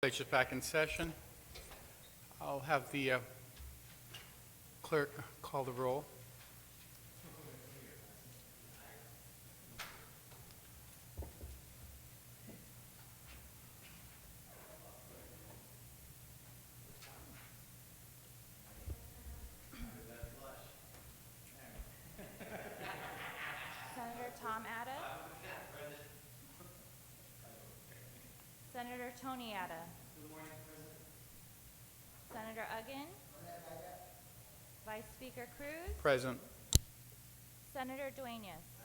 Legislature back in session. I'll have the clerk call the roll. Senator Tom Atta. Senator Tony Atta. Good morning, President. Senator Uggan. Vice Speaker Cruz. Present. Senator Duenas.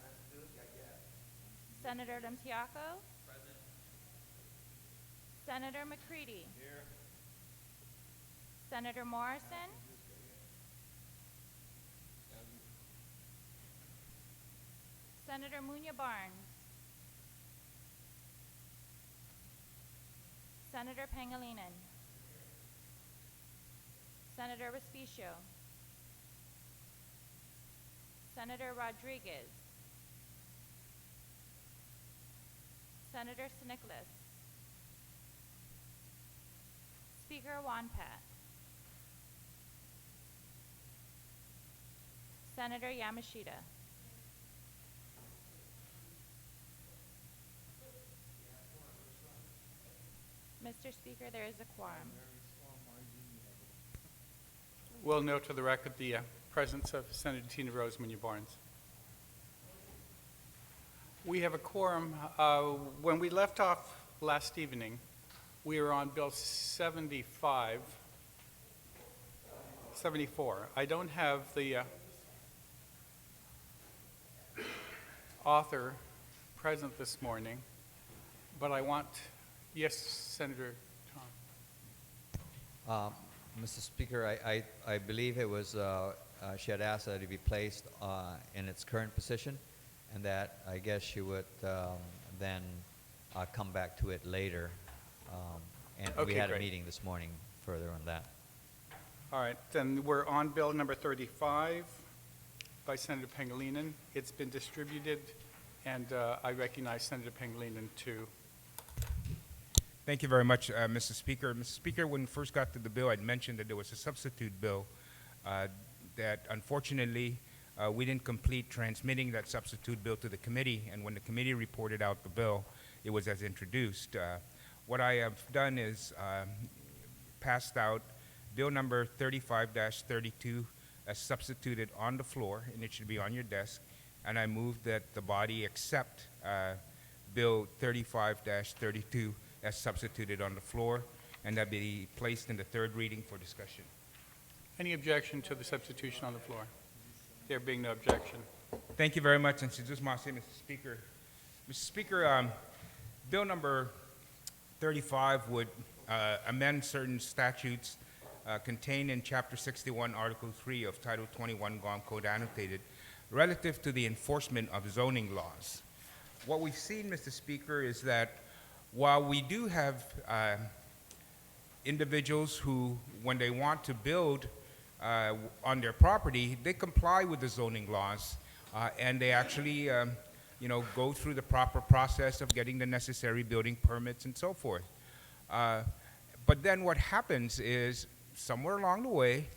Senator Demtiaco. Present. Senator McCready. Here. Senator Morrison. Senator Munya Barnes. Senator Pangilinan. Senator Respicio. Senator Rodriguez. Senator Siniclas. Speaker Wanpat. Senator Yamashita. Mr. Speaker, there is a quorum. We'll note to the record the presence of Senator Tina Rose Munya Barnes. We have a quorum. When we left off last evening, we were on Bill 74. I don't have the author present this morning, but I want, yes, Senator Tom. Mr. Speaker, I believe it was, she had asked that it be placed in its current position, and that I guess she would then come back to it later. And Okay, we had great. a meeting this morning further on that. All right, then we're on Bill number 35 by Senator Pangilinan. It's been distributed, and I recognize Senator Pangilinan to. Thank you very much, Mr. Speaker. Mr. Speaker, when we first got to the bill, I'd mentioned that there was a substitute bill that unfortunately we didn't complete transmitting that substitute bill to the committee, and when the committee reported out the bill, it was as introduced. What I have done is passed out bill number 35-32 as substituted on the floor, and it should be on your desk, and I move that the body accept bill 35-32 as substituted on the floor, and that be placed in the third reading for discussion. Any objection to the substitution on the floor? There being no objection. Thank you very much, and Mr. Speaker. Mr. Speaker, bill number 35 would amend certain statutes contained in Chapter 61, Article 3 of Title 21 Guam Code Annotated relative to the enforcement of zoning laws. What we've seen, Mr. Speaker, is that while we do have individuals who, when they want to build on their property, they comply with the zoning laws, and they actually go through the proper process of getting the necessary building permits and so forth. But then what happens is, somewhere along the way,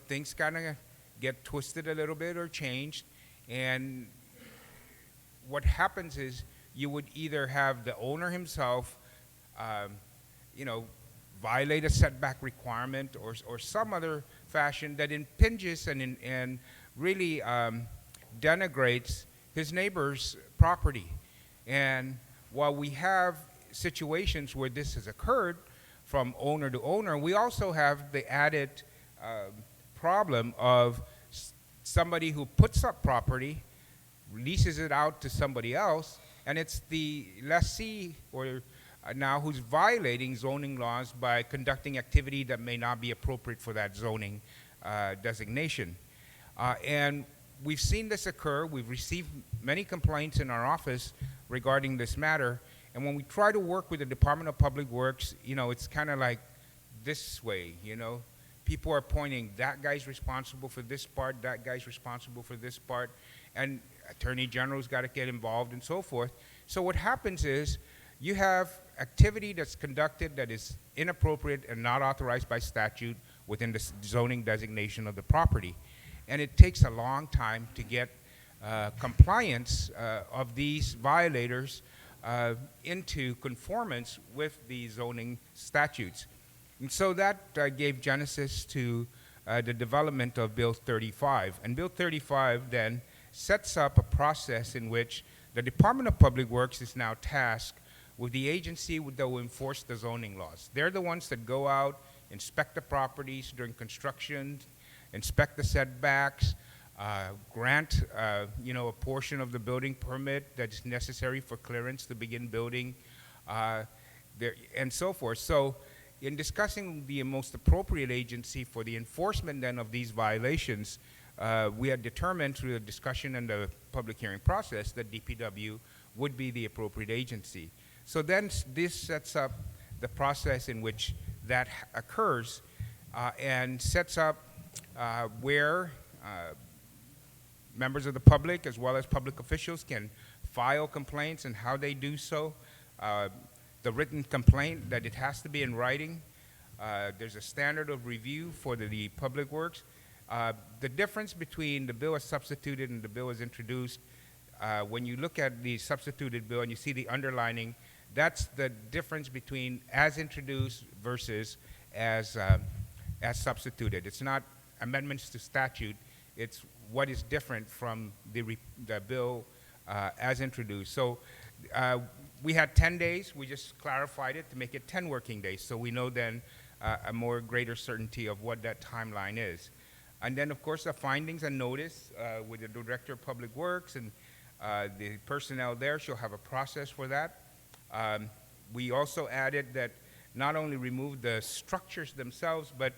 things kind of get twisted a little bit or changed, and what happens is you would either have the owner himself, violate a setback requirement or some other fashion that impinges and really denigrates his neighbor's property. And while we have situations where this has occurred from owner to owner, we also have the added problem of somebody who puts up property, leases it out to somebody else, and it's the lessee or now who's violating zoning laws by conducting activity that may not be appropriate for that zoning designation. And we've seen this occur. We've received many complaints in our office regarding this matter. And when we try to work with the Department of Public Works, it's kind of like this way, People are pointing, that guy's responsible for this part, that guy's responsible for this part, and Attorney General's got to get involved and so forth. So what happens is you have activity that's conducted that is inappropriate and not authorized by statute within the zoning designation of the property. And it takes a long time to get compliance of these violators into conformance with the zoning statutes. And so that gave genesis to the development of Bill 35. And Bill 35 then sets up a process in which the Department of Public Works is now tasked with the agency that will enforce the zoning laws. They're the ones that go out, inspect the properties during construction, inspect the setbacks, grant a portion of the building permit that's necessary for clearance to begin building, and so forth. So in discussing the most appropriate agency for the enforcement then of these violations, we had determined through the discussion and the public hearing process that DPW would be the appropriate agency. So then this sets up the process in which that occurs and sets up where members of the public as well as public officials can file complaints and how they do so. The written complaint, that it has to be in writing. There's a standard of review for the public works. The difference between the bill as substituted and the bill as introduced, when you look at the substituted bill and you see the underlining, that's the difference between as introduced versus as substituted. It's not amendments to statute, it's what is different from the bill as introduced. So we had 10 days. We just clarified it to make it 10 working days, so we know then a more greater certainty of what that timeline is. And then, of course, the findings and notice with the Director of Public Works and the personnel there shall have a process for that. We also added that not only remove the structures themselves, but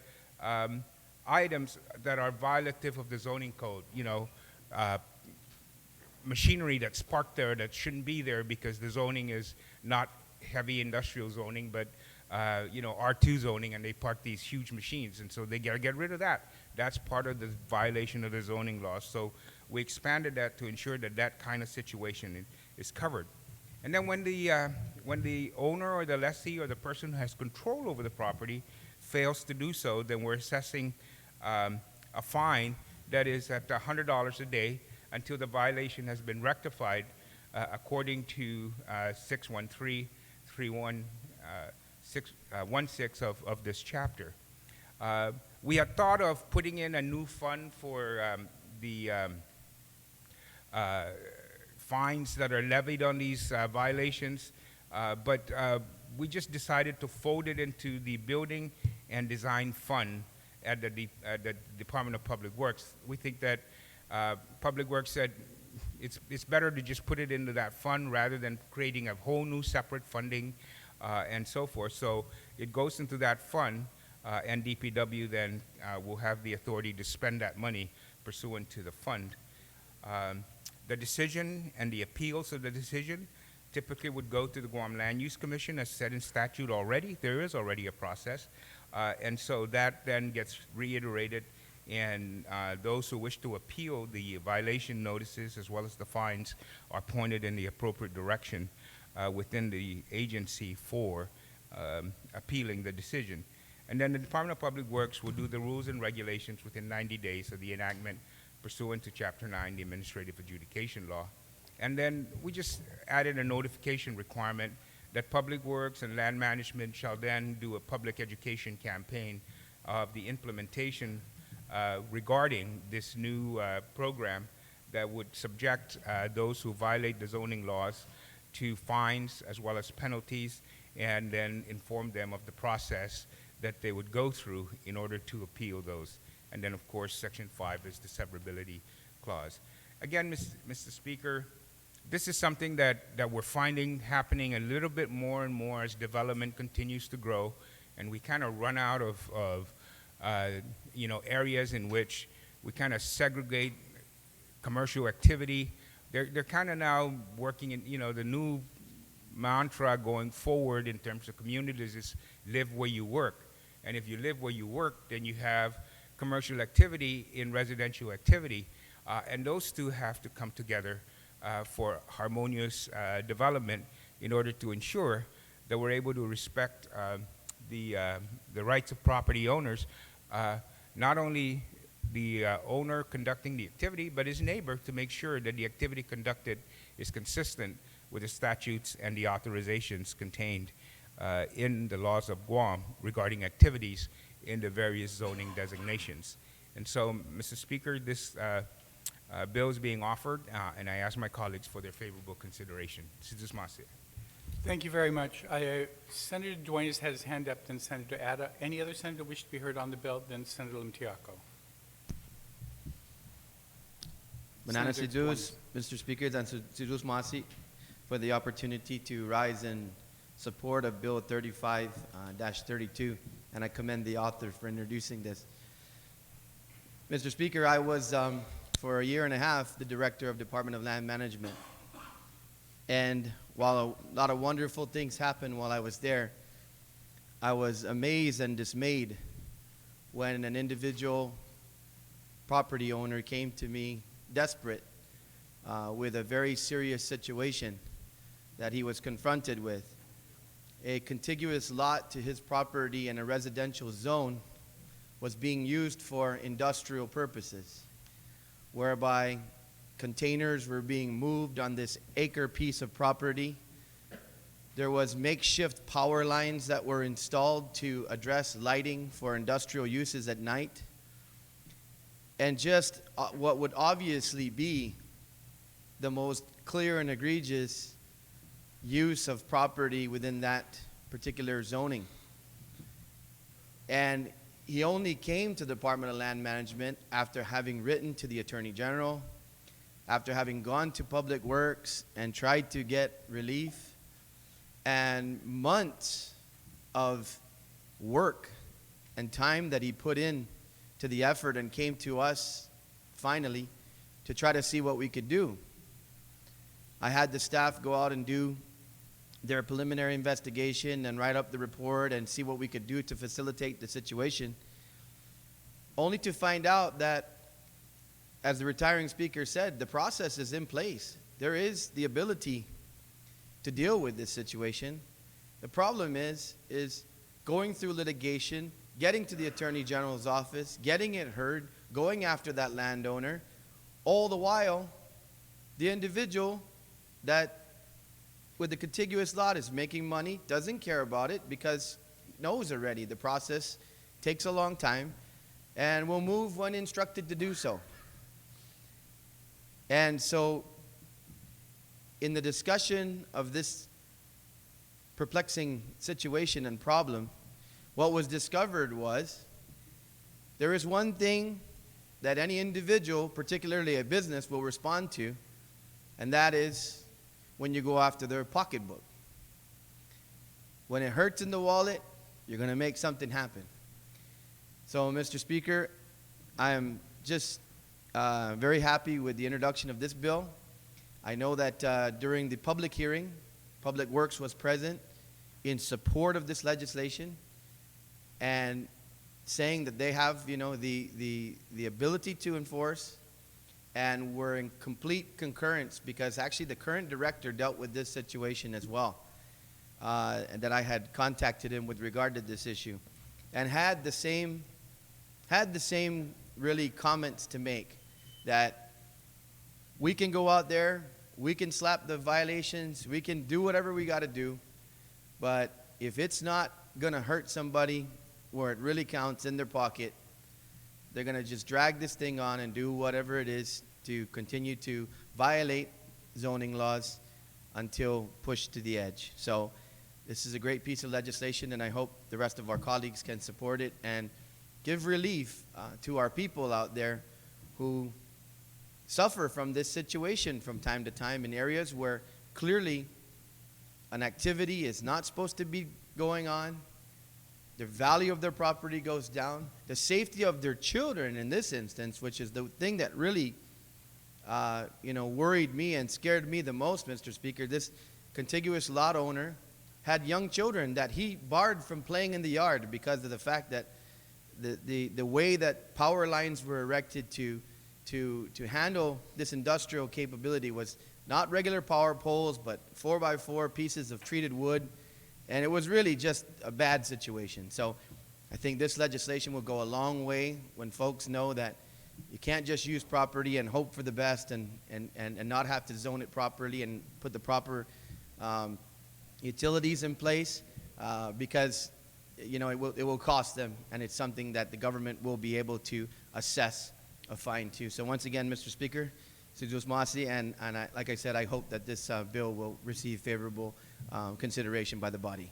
items that are violative of the zoning code, machinery that's parked there that shouldn't be there because the zoning is not heavy industrial zoning, but R2 zoning, and they park these huge machines, and so they gotta get rid of that. That's part of the violation of the zoning laws. So we expanded that to ensure that that kind of situation is covered. And then when the owner or the lessee or the person who has control over the property fails to do so, then we're assessing a fine that is at $100 a day until the violation has been rectified according to 613.16 of this chapter. We had thought of putting in a new fund for the fines that are levied on these violations, but we just decided to fold it into the Building and Design Fund at the Department of Public Works. We think that Public Works said it's better to just put it into that fund rather than creating a whole new separate funding and so forth. So it goes into that fund, and DPW then will have the authority to spend that money pursuant to the fund. The decision and the appeals of the decision typically would go to the Guam Land Use Commission as set in statute already. There is already a process. And so that then gets reiterated, and those who wish to appeal the violation notices as well as the fines are pointed in the appropriate direction within the agency for appealing the decision. And then the Department of Public Works will do the rules and regulations within 90 days of the enactment pursuant to Chapter 9, the Administrative Adjudication Law. And then we just added a notification requirement that Public Works and Land Management shall then do a public education campaign of the implementation regarding this new program that would subject those who violate the zoning laws to fines as well as penalties, and then inform them of the process that they would go through in order to appeal those. And then, of course, Section 5 is the severability clause. Again, Mr. Speaker, this is something that we're finding happening a little bit more and more as development continues to grow, and we kind of run out of areas in which we kind of segregate commercial activity. They're kind of now working in, the new mantra going forward in terms of communities is live where you work. And if you live where you work, then you have commercial activity in residential activity, and those two have to come together for harmonious development in order to ensure that we're able to respect the rights of property owners, not only the owner conducting the activity, but his neighbor, to make sure that the activity conducted is consistent with the statutes and the authorizations contained in the laws of Guam regarding activities in the various zoning designations. And so, Mr. Speaker, this bill is being offered, and I ask my colleagues for their favorable consideration. Senator Masi. Thank you very much. Senator Duenas has his hand up, then Senator Ada. Any other senator wish to be heard on the bill? Then Senator Limtiaco. Manana Senator Sidus, Mr. Speaker, and Sidus Masi for the opportunity to rise in support of Bill 35-32, and I commend the author for introducing this. Mr. Speaker, I was, for a year and a half, the director of Department of Land Management. And while a lot of wonderful things happened while I was there, I was amazed and dismayed when an individual property owner came to me desperate with a very serious situation that he was confronted with. A contiguous lot to his property in a residential zone was being used for industrial purposes, whereby containers were being moved on this acre piece of property. There was makeshift power lines that were installed to address lighting for industrial uses at night. And just what would obviously be the most clear and egregious use of property within that particular zoning. And he only came to the Department of Land Management after having written to the Attorney General, after having gone to Public Works and tried to get relief, and months of work and time that he put in to the effort, and came to us finally to try to see what we could do. I had the staff go out and do their preliminary investigation and write up the report and see what we could do to facilitate the situation, only to find out that, as the retiring speaker said, the process is in place. There is the ability to deal with this situation. The problem is going through litigation, getting to the Attorney General's office, getting it heard, going after that landowner, all the while the individual that with the contiguous lot is making money, doesn't care about it because knows already the process takes a long time and will move when instructed to do so. And so in the discussion of this perplexing situation and problem, what was discovered was there is one thing that any individual, particularly a business, will respond to, and that is when you go after their pocketbook. When it hurts in the wallet, you're going to make something happen. So, Mr. Speaker, I am just very happy with the introduction of this bill. I know that during the public hearing, Public Works was present in support of this legislation and saying that they have, the ability to enforce, and were in complete concurrence because actually the current director dealt with this situation as well, and that I had contacted him with regard to this issue, and had the same really comments to make, that we can go out there, we can slap the violations, we can do whatever we got to do, but if it's not going to hurt somebody where it really counts in their pocket, they're going to just drag this thing on and do whatever it is to continue to violate zoning laws until pushed to the edge. So this is a great piece of legislation, and I hope the rest of our colleagues can support it and give relief to our people out there who suffer from this situation from time to time in areas where clearly an activity is not supposed to be going on. The value of their property goes down. The safety of their children in this instance, which is the thing that really worried me and scared me the most, Mr. Speaker. This contiguous lot owner had young children that he barred from playing in the yard because of the fact that the way that power lines were erected to handle this industrial capability was not regular power poles, but 4x4 pieces of treated wood. And it was really just a bad situation. So I think this legislation will go a long way when folks know that you can't just use property and hope for the best and not have to zone it properly and put the proper utilities in place because it will cost them, and it's something that the government will be able to assess a fine to. So once again, Mr. Speaker, Sijus Masi, and like I said, I hope that this bill will receive favorable consideration by the body.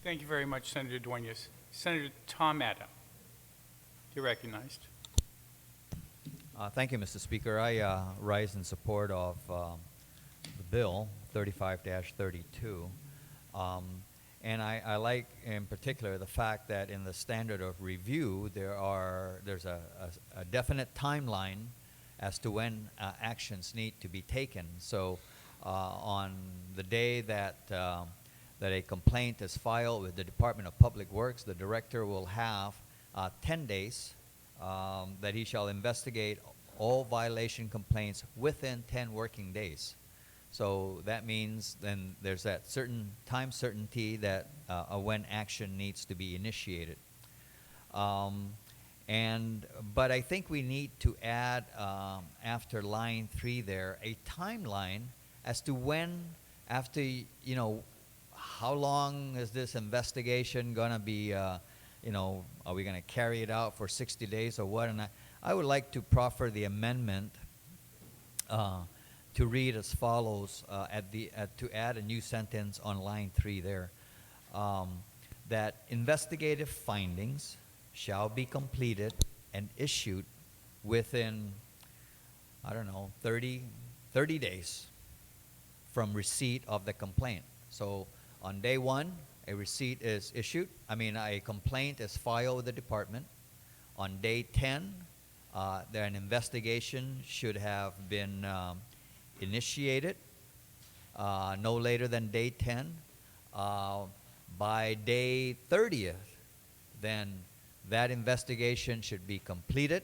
Thank you very much, Senator Duenas. Senator Tom Adams, you're recognized. Thank you, Mr. Speaker. I rise in support of the bill 35-32. And I like in particular the fact that in the standard of review there's a definite timeline as to when actions need to be taken. So on the day that a complaint is filed with the Department of Public Works, the director will have 10 days that he shall investigate all violation complaints within 10 working days. So that means then there's that certain time certainty that when action needs to be initiated. But I think we need to add after line 3 there a timeline as to when, after how long is this investigation going to be? Are we going to carry it out for 60 days or what? And I would like to proffer the amendment to read as follows, to add a new sentence on line 3 there, that investigative findings shall be completed and issued within, 30 days from receipt of the complaint. So on day 1, a receipt is issued. A complaint is filed with the department. On day 10, an investigation should have been initiated no later than day 10. By day 30th, then that investigation should be completed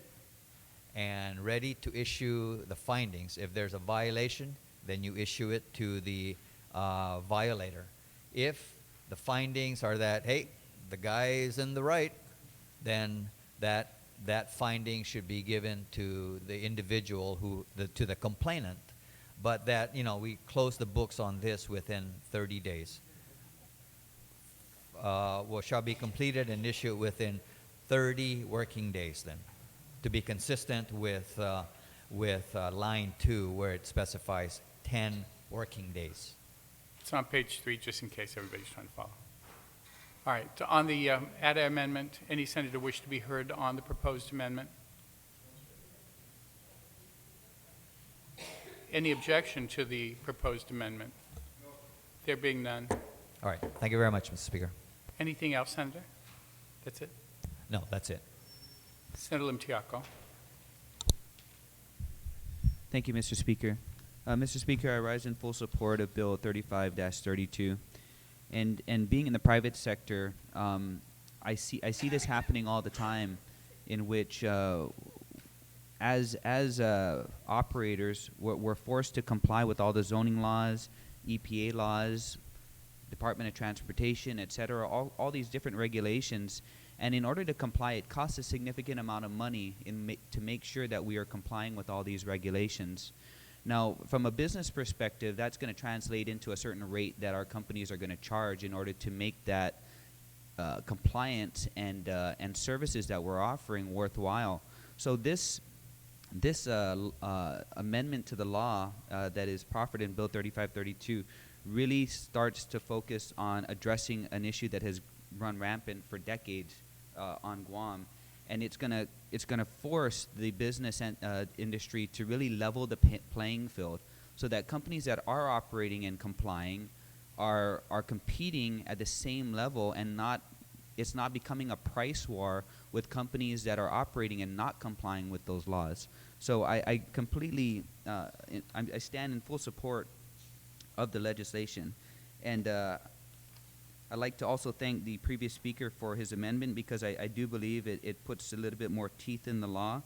and ready to issue the findings. If there's a violation, then you issue it to the violator. If the findings are that, hey, the guy is in the right, then that finding should be given to the individual to the complainant. But that, we close the books on this within 30 days. Shall be completed and issued within 30 working days then, to be consistent with line 2 where it specifies 10 working days. It's on page 3, just in case everybody's trying to follow. All right, on the ADA amendment, any senator wish to be heard on the proposed amendment? Any objection to the proposed amendment? There being none. All right. Thank you very much, Mr. Speaker. Anything else, Senator? That's it? No, that's it. Senator Limtiaco. Thank you, Mr. Speaker. Mr. Speaker, I rise in full support of Bill 35-32. And being in the private sector, I see this happening all the time, in which as operators, we're forced to comply with all the zoning laws, EPA laws, Department of Transportation, et cetera, all these different regulations. And in order to comply, it costs a significant amount of money to make sure that we are complying with all these regulations. Now, from a business perspective, that's going to translate into a certain rate that our companies are going to charge in order to make that compliance and services that we're offering worthwhile. So this amendment to the law that is proffered in Bill 3532 really starts to focus on addressing an issue that has run rampant for decades on Guam, and it's gonna force the business industry to really level the playing field, so that companies that are operating and complying are competing at the same level, and it's not becoming a price war with companies that are operating and not complying with those laws. So I completely I stand in full support of the legislation, and I'd like to also thank the previous speaker for his amendment, because I do believe it puts a little bit more teeth in the law.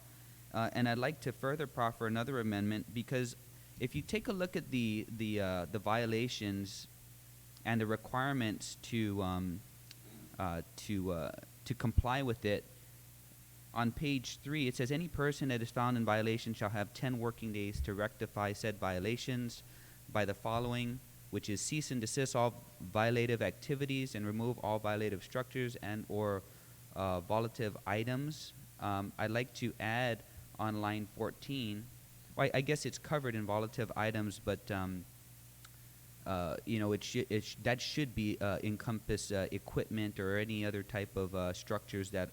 And I'd like to further proffer another amendment, because if you take a look at the violations and the requirements to comply with it, on page 3 it says any person that is found in violation shall have 10 working days to rectify said violations by the following, which is cease and desist all violative activities and remove all violative structures and or volatile items. I'd like to add on line 14, well, I guess it's covered in volatile items, but you know, that should be encompass equipment or any other type of structures that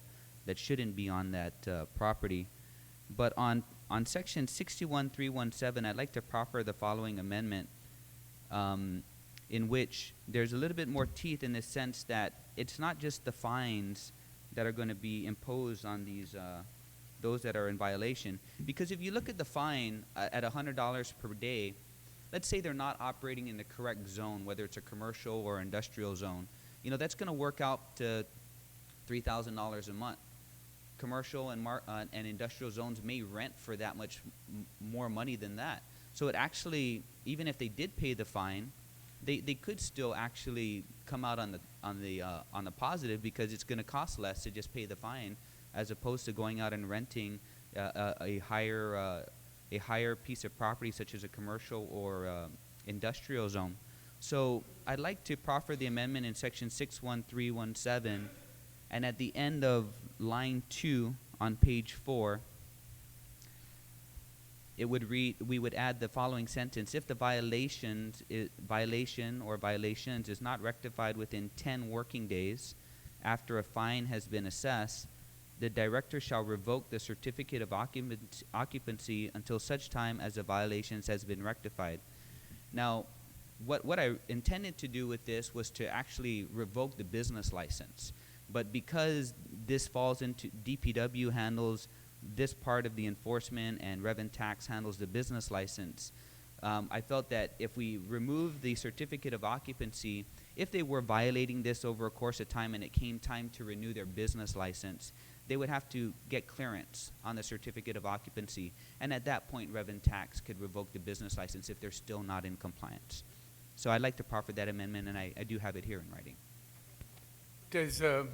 shouldn't be on that property. But on section 61317, I'd like to proffer the following amendment, in which there's a little bit more teeth in the sense that it's not just the fines that are going to be imposed on these those that are in violation. Because if you look at the fine at $100 per day, let's say they're not operating in the correct zone, whether it's a commercial or industrial zone, you know, that's going to work out to $3,000 a month. Commercial and industrial zones may rent for that much more money than that. So it actually, even if they did pay the fine, they could still actually come out on the positive, because it's going to cost less to just pay the fine as opposed to going out and renting a higher piece of property such as a commercial or industrial zone. So I'd like to proffer the amendment in section 61317, and at the end of line 2 on page 4, it would read, we would add the following sentence: if the violation or violations is not rectified within 10 working days after a fine has been assessed, the director shall revoke the certificate of occupancy until such time as the violations has been rectified. Now, what I intended to do with this was to actually revoke the business license. But because this falls into DPW handles this part of the enforcement and Rev and Tax handles the business license, I felt that if we remove the certificate of occupancy, if they were violating this over a course of time and it came time to renew their business license, they would have to get clearance on the certificate of occupancy. And at that point, Rev and Tax could revoke the business license if they're still not in compliance. So I'd like to proffer that amendment, and I do have it here in writing. Does, the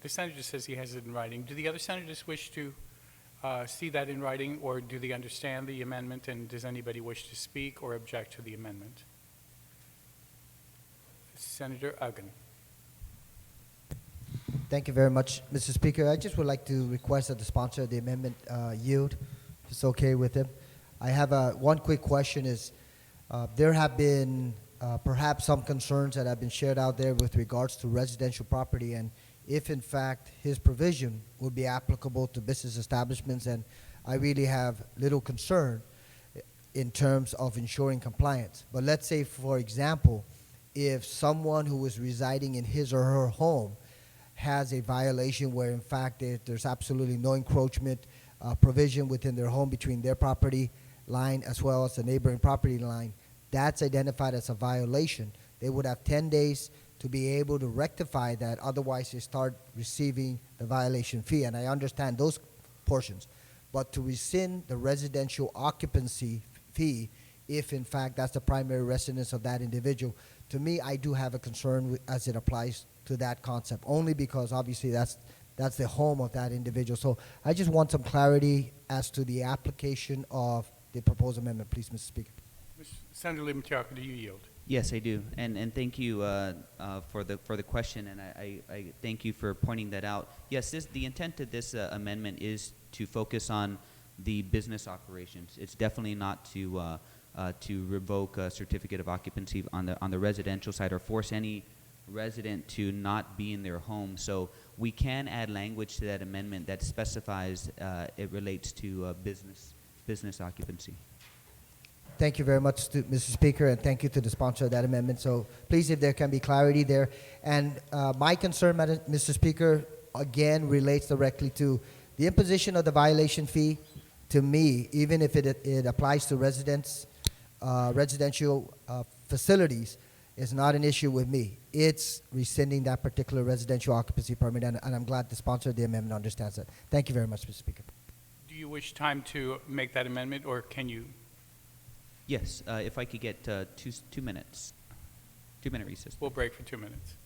senator says he has it in writing. Do the other senators wish to see that in writing, or do they understand the amendment, and does anybody wish to speak or object to the amendment? Senator Uggan. Thank you very much, Mr. Speaker. I just would like to request that the sponsor of the amendment yield, if it's okay with him. I have one quick question is, there have been perhaps some concerns that have been shared out there with regards to residential property, and if in fact his provision would be applicable to business establishments, and I really have little concern in terms of ensuring compliance. But let's say, for example, if someone who is residing in his or her home has a violation where in fact there's absolutely no encroachment provision within their home between their property line as well as the neighboring property line, that's identified as a violation. They would have 10 days to be able to rectify that, otherwise they start receiving the violation fee, and I understand those portions. But to rescind the residential occupancy fee, if in fact that's the primary residence of that individual, to me I do have a concern as it applies to that concept, only because obviously that's the home of that individual. So I just want some clarity as to the application of the proposed amendment, please, Mr. Speaker. Senator Limitiaka, do you yield? Yes, I do, and thank you for the question, and I thank you for pointing that out. Yes, the intent of this amendment is to focus on the business operations. It's definitely not to revoke a certificate of occupancy on the residential side or force any resident to not be in their home. So we can add language to that amendment that specifies it relates to business occupancy. Thank you very much, Mr. Speaker, and thank you to the sponsor of that amendment. So please, if there can be clarity there. And my concern, Mr. Speaker, again relates directly to the imposition of the violation fee. To me, even if it applies to residential facilities, is not an issue with me. It's rescinding that particular residential occupancy permit, and I'm glad the sponsor of the amendment understands that. Thank you very much, Mr. Speaker. Do you wish time to make that amendment, or can you? Yes, if I could get 2 minutes. 2-minute recess. We'll break for 2 minutes.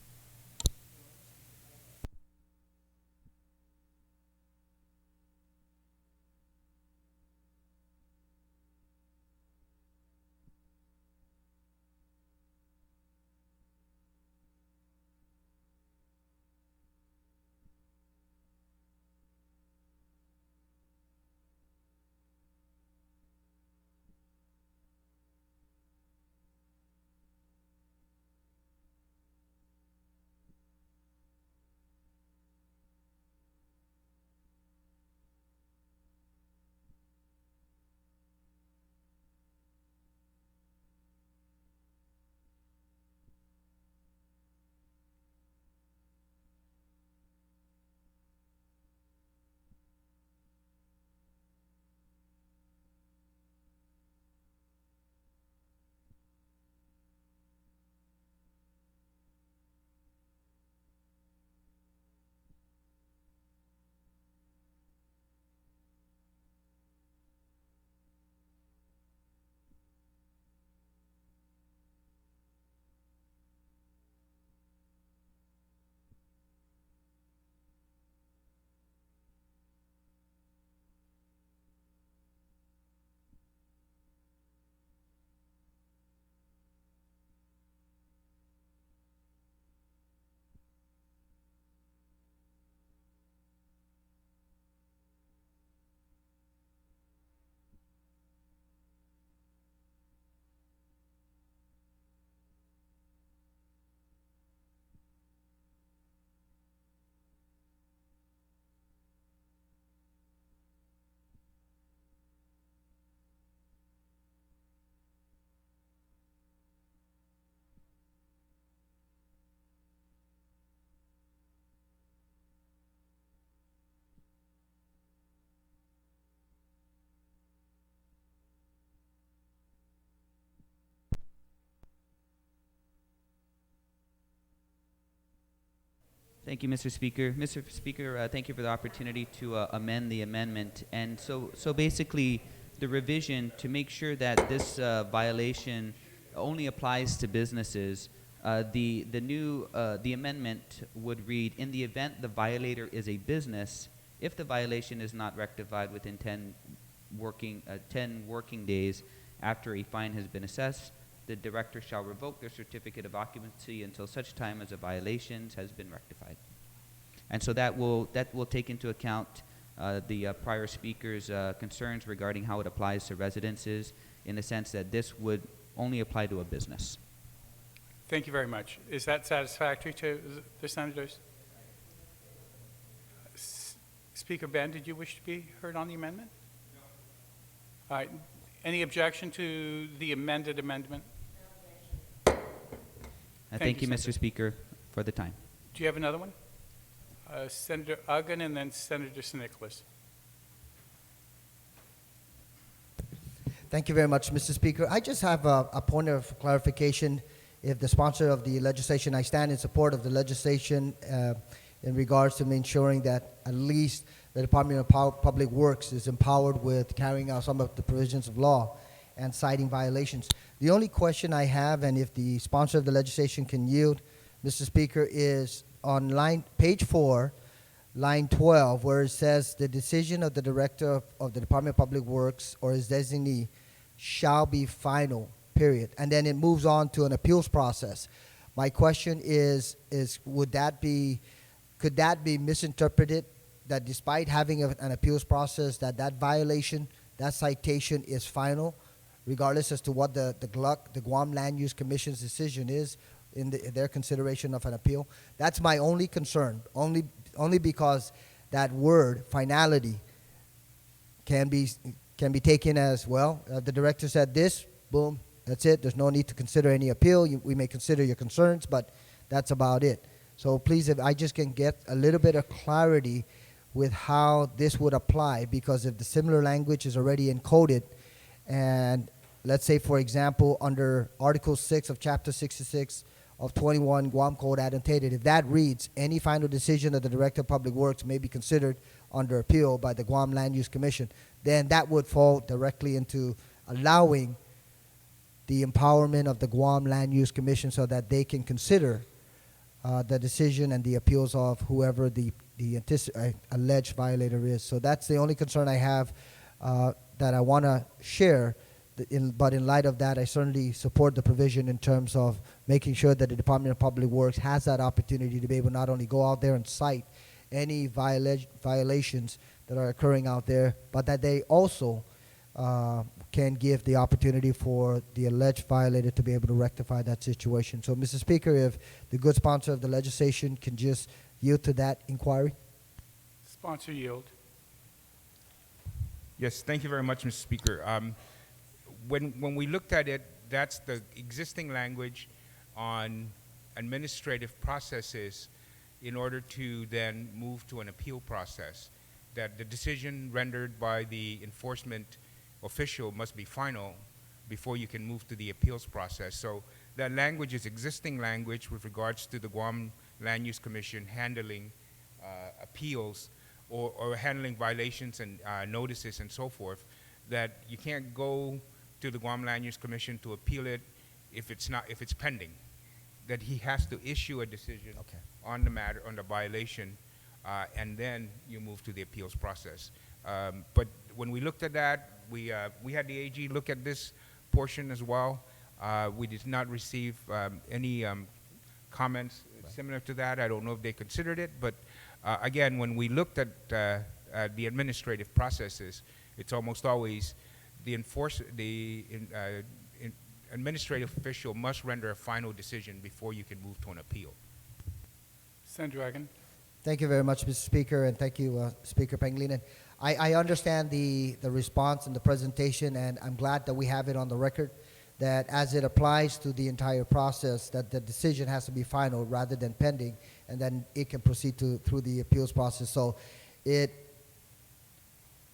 Thank you, Mr. Speaker. Mr. Speaker, thank you for the opportunity to amend the amendment. And so basically, the revision to make sure that this violation only applies to businesses, the amendment would read: in the event the violator is a business, if the violation is not rectified within 10 working days after a fine has been assessed, the director shall revoke their certificate of occupancy until such time as a violation has been rectified. And so that will take into account the prior speaker's concerns regarding how it applies to residences, in the sense that this would only apply to a business. Thank you very much. Is that satisfactory to the senators? Speaker Ben, did you wish to be heard on the amendment? No. All right. Any objection to the amended amendment? Thank you, Senator. Mr. Speaker, for the time. Do you have another one? Senator Uggan and then Senator Nicholas. Thank you very much, Mr. Speaker. I just have a point of clarification. If the sponsor of the legislation, I stand in support of the legislation in regards to ensuring that at least the Department of Public Works is empowered with carrying out some of the provisions of law and citing violations. The only question I have, and if the sponsor of the legislation can yield, Mr. Speaker, is on page 4, line 12, where it says the decision of the director of the Department of Public Works or his designee shall be final, period. And then it moves on to an appeals process. My question is could that be misinterpreted, that despite having an appeals process, that violation, that citation is final, regardless as to what the Guam Land Use Commission's decision is in their consideration of an appeal? That's my only concern, only because that word, finality, can be taken as, well, the director said this, boom, that's it. There's no need to consider any appeal. We may consider your concerns, but that's about it. So please, if I just can get a little bit of clarity with how this would apply, because if the similar language is already encoded, and let's say, for example, under Article 6 of Chapter 66 of 21 Guam Code Annotated, if that reads, any final decision of the Director of Public Works may be considered under appeal by the Guam Land Use Commission, then that would fall directly into allowing the empowerment of the Guam Land Use Commission so that they can consider the decision and the appeals of whoever the alleged violator is. So that's the only concern I have that I want to share. But in light of that, I certainly support the provision in terms of making sure that the Department of Public Works has that opportunity to be able not only go out there and cite any violations that are occurring out there, but that they also can give the opportunity for the alleged violator to be able to rectify that situation. So, Mr. Speaker, if the good sponsor of the legislation can just yield to that inquiry. Sponsor yield. Yes, thank you very much, Mr. Speaker. When we looked at it, that's the existing language on administrative processes in order to then move to an appeal process, that the decision rendered by the enforcement official must be final before you can move to the appeals process. So that language is existing language with regards to the Guam Land Use Commission handling appeals or handling violations and notices and so forth, that you can't go to the Guam Land Use Commission to appeal it if it's pending. That he has to issue a decision on the matter, on the violation, and then you move to the appeals process. But when we looked at that, we had the AG look at this portion as well. We did not receive any comments similar to that. I don't know if they considered it, but again, when we looked at the administrative processes, it's almost always the administrative official must render a final decision before you can move to an appeal. Senator Dragon. Thank you very much, Mr. Speaker, and thank you, Speaker Pangilinan. I understand the response and the presentation, and I'm glad that we have it on the record, that as it applies to the entire process, that the decision has to be final rather than pending, and then it can proceed through the appeals process. So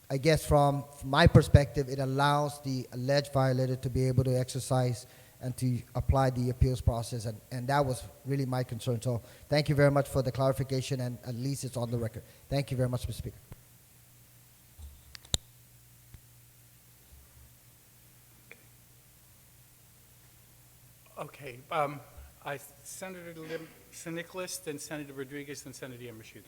I guess from my perspective, it allows the alleged violator to be able to exercise and to apply the appeals process, and that was really my concern. So thank you very much for the clarification, and at least it's on the record. Thank you very much, Mr. Speaker. Okay. Senator Nicholas, then Senator Rodriguez, then Senator Yamashita.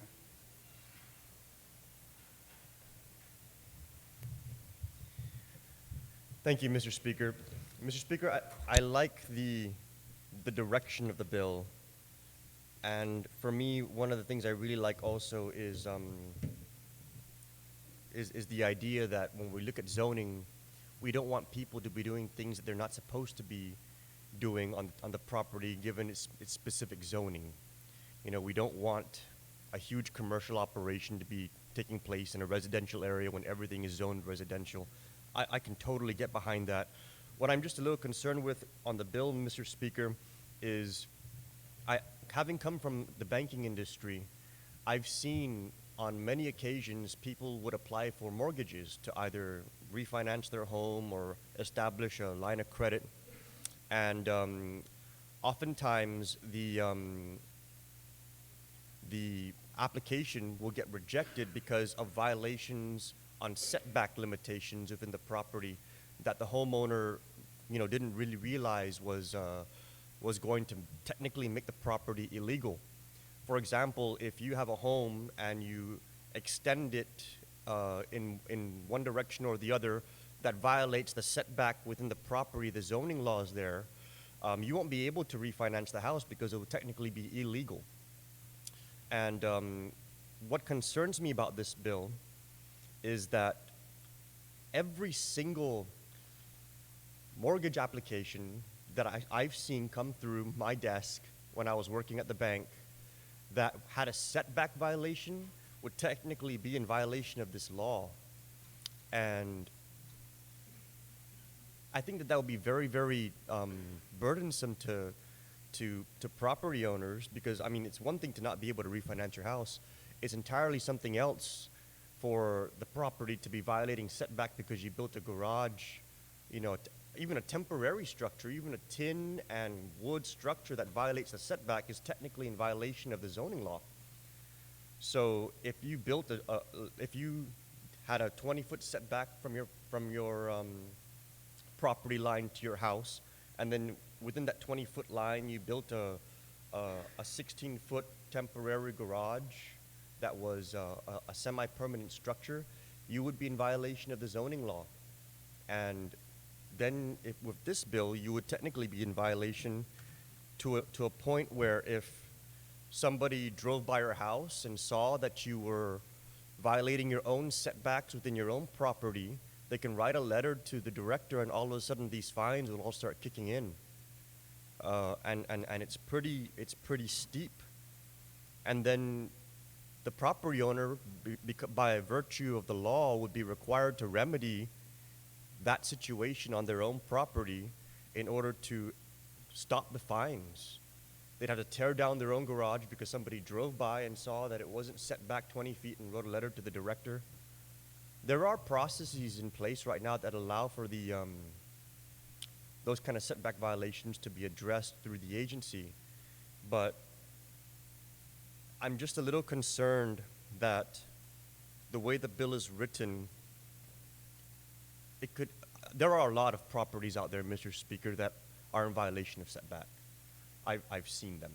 Thank you, Mr. Speaker. Mr. Speaker, I like the direction of the bill, and for me, one of the things I really like also is the idea that when we look at zoning, we don't want people to be doing things that they're not supposed to be doing on the property given its specific zoning. You know, we don't want a huge commercial operation to be taking place in a residential area when everything is zoned residential. I can totally get behind that. What I'm just a little concerned with on the bill, Mr. Speaker, is having come from the banking industry, I've seen on many occasions people would apply for mortgages to either refinance their home or establish a line of credit. And oftentimes the application will get rejected because of violations on setback limitations within the property that the homeowner, you know, didn't really realize was going to technically make the property illegal. For example, if you have a home and you extend it in one direction or the other that violates the setback within the property, the zoning laws there, you won't be able to refinance the house because it will technically be illegal. And what concerns me about this bill is that every single mortgage application that I've seen come through my desk when I was working at the bank that had a setback violation would technically be in violation of this law. And I think that would be very, very burdensome to property owners, because, I mean, it's one thing to not be able to refinance your house. It's entirely something else for the property to be violating setback because you built a garage, you know, even a temporary structure, even a tin and wood structure that violates the setback is technically in violation of the zoning law. So if you built if you had a 20-foot setback from your property line to your house, and then within that 20-foot line, you built a 16-foot temporary garage that was a semi-permanent structure, you would be in violation of the zoning law. And then with this bill, you would technically be in violation to a point where if somebody drove by your house and saw that you were violating your own setbacks within your own property, they can write a letter to the director, and all of a sudden these fines will all start kicking in. And it's pretty steep. And then the property owner, by virtue of the law, would be required to remedy that situation on their own property in order to stop the fines. They'd have to tear down their own garage because somebody drove by and saw that it wasn't set back 20 feet and wrote a letter to the director. There are processes in place right now that allow for the those kind of setback violations to be addressed through the agency, but I'm just a little concerned that the way the bill is written, there are a lot of properties out there, Mr. Speaker, that are in violation of setback. I've seen them.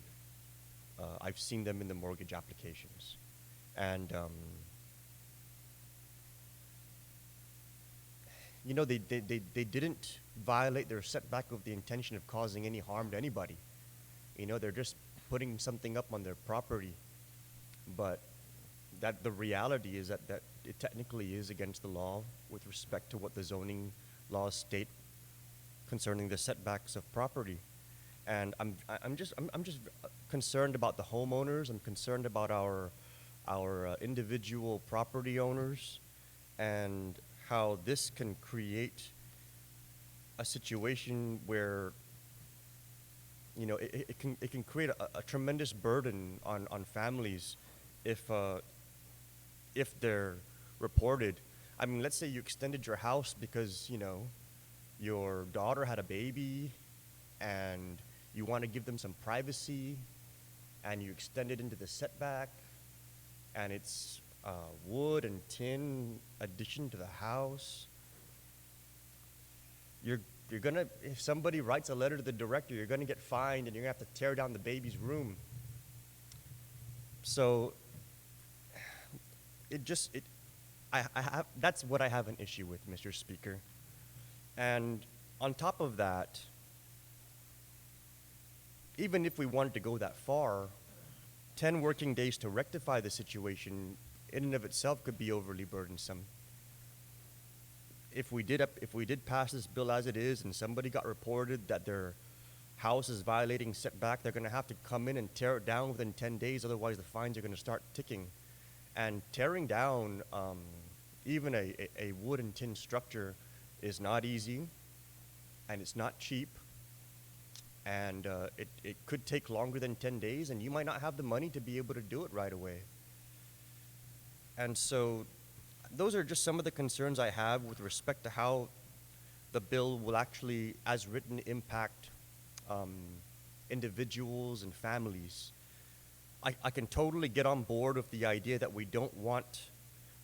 I've seen them in the mortgage applications. And, you know, they didn't violate their setback with the intention of causing any harm to anybody. You know, they're just putting something up on their property. But that the reality is that it technically is against the law with respect to what the zoning laws state concerning the setbacks of property. And I'm just concerned about the homeowners. I'm concerned about our individual property owners, and how this can create a situation where, you know, it can create a tremendous burden on families if they're reported. I mean, let's say you extended your house because, you know, your daughter had a baby and you want to give them some privacy, and you extend it into the setback, and it's wood and tin addition to the house. You're gonna, if somebody writes a letter to the director, you're gonna get fined, and you're gonna have to tear down the baby's room. So that's what I have an issue with, Mr. Speaker. And on top of that, even if we wanted to go that far, 10 working days to rectify the situation in and of itself could be overly burdensome. If we did pass this bill as it is and somebody got reported that their house is violating setback, they're going to have to come in and tear it down within 10 days, otherwise the fines are going to start ticking. And tearing down even a wood and tin structure is not easy, and it's not cheap, and it could take longer than 10 days, and you might not have the money to be able to do it right away. And so those are just some of the concerns I have with respect to how the bill will actually, as written, impact individuals and families. I can totally get on board with the idea that we don't want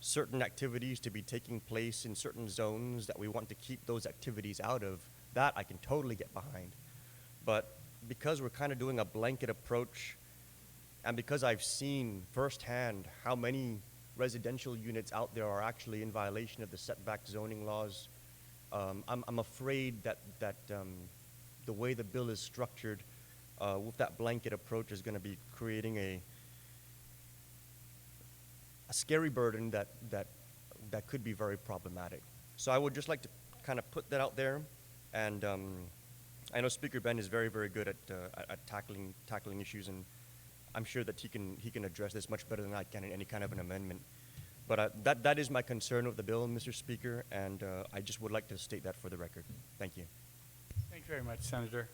certain activities to be taking place in certain zones, that we want to keep those activities out of. That I can totally get behind. But because we're kind of doing a blanket approach, and because I've seen firsthand how many residential units out there are actually in violation of the setback zoning laws, I'm afraid that the way the bill is structured with that blanket approach is going to be creating a scary burden that could be very problematic. So I would just like to kind of put that out there, and I know Speaker Ben is very, very good at tackling issues, and I'm sure that he can address this much better than I can in any kind of an amendment. But that is my concern with the bill, Mr. Speaker, and I just would like to state that for the record. Thank you. Thank you very much, Senator.